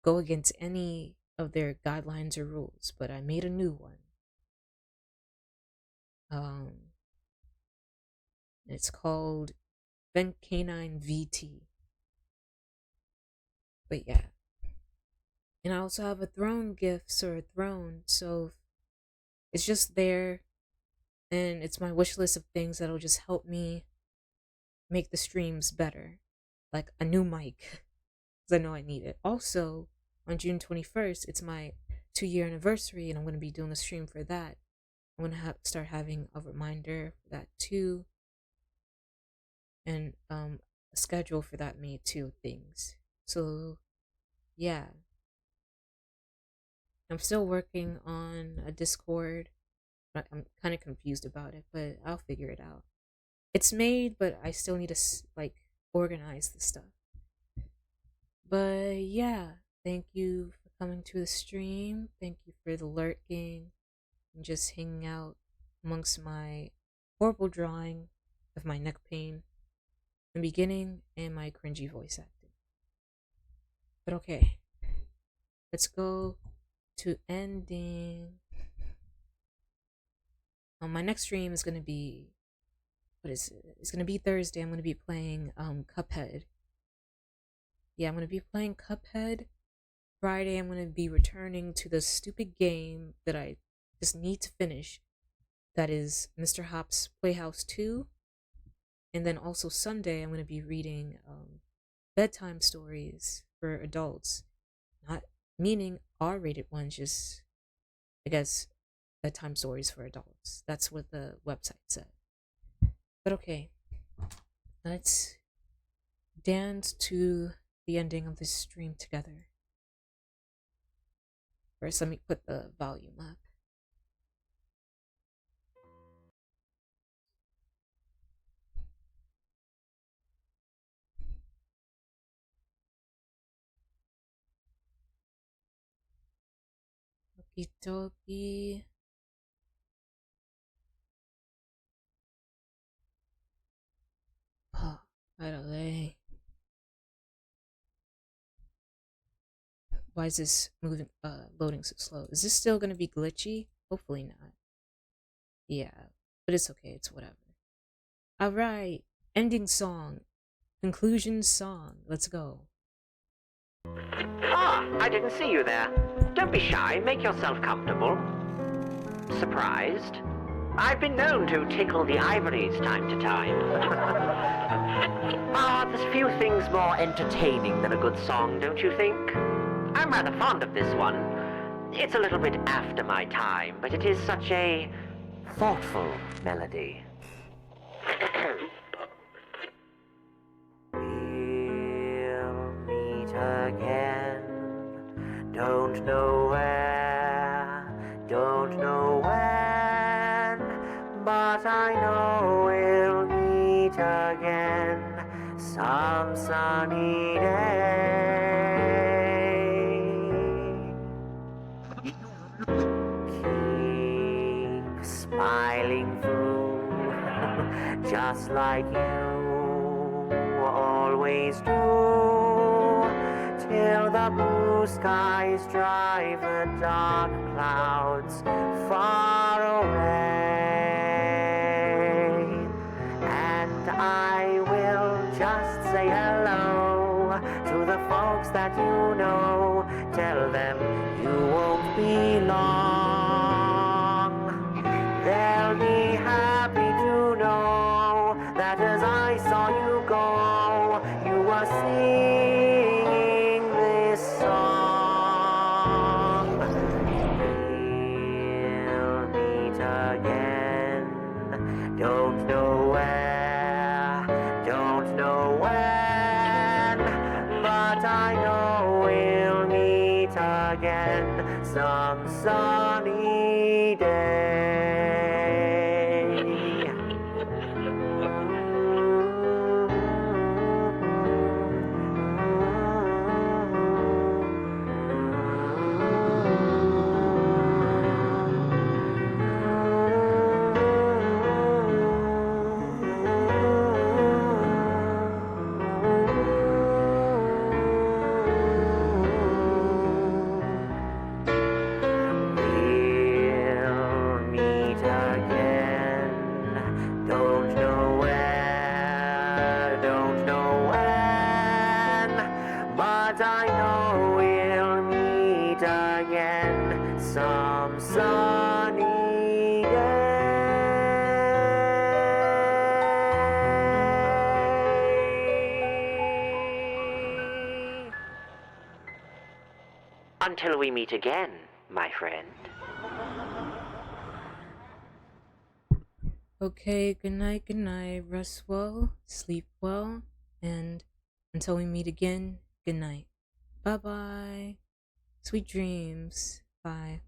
go against any of their guidelines or rules. But I made a new one. Um, it's called Vent Canine VT. But yeah, and I also have a throne gifts or a throne, so it's just there, and it's my wish list of things that'll just help me make the streams better, like a new mic, because I know I need it. Also, on June 21st, it's my 2-year anniversary, and I'm going to be doing a stream for that. I'm going to start having a reminder for that too, and a schedule for that made too, things. So, yeah. I'm still working on a Discord. I'm kind of confused about it, but I'll figure it out. It's made, but I still need to like organize the stuff. But yeah, thank you for coming to the stream. Thank you for the lurking and just hanging out amongst my horrible drawing of my neck pain in the beginning and my cringy voice acting. But okay, let's go to ending. My next stream is gonna be what is it? It's gonna be Thursday. I'm gonna be playing Cuphead. Yeah, I'm gonna be playing Cuphead Friday, I'm gonna be returning to the stupid game that I just need to finish. That is Mr. Hop's Playhouse 2. And then also Sunday, I'm gonna be reading bedtime stories for adults. Not meaning R-rated ones, just I guess bedtime stories for adults. That's what the website said. But okay, let's dance to the ending of this stream together. First, let me put the volume up. Okie dokie. Oh, right. Why is this loading so slow? Is this still gonna be glitchy? Hopefully not. Yeah, but it's okay, it's whatever. Alright, ending song. Conclusion song. Let's go. Ah, I didn't see you there. Don't be shy, make yourself comfortable. Surprised? I've been known to tickle the ivories time to time. There's few things more entertaining than a good song, don't you think? I'm rather fond of this one. It's a little bit after my time, but it is such a thoughtful melody. We'll meet again. Don't know where, don't know when, but I know we'll meet again some sunny day. Keep smiling through, just like you always do, till the blue skies drive the dark clouds far away. And I will just say hello to the folks that you know. Tell them you won't be long. They'll be happy to know that as I saw you go, you were singing this song. We'll meet again. Don't know where, don't know when, but I know we'll meet again some sunny day. We'll meet again. Don't know where, don't know when, but I know we'll meet again some sunny day. Until we meet again, my friend. Okay, good night, rest well, sleep well, and until we meet again, good night. Bye bye. Sweet dreams. Bye.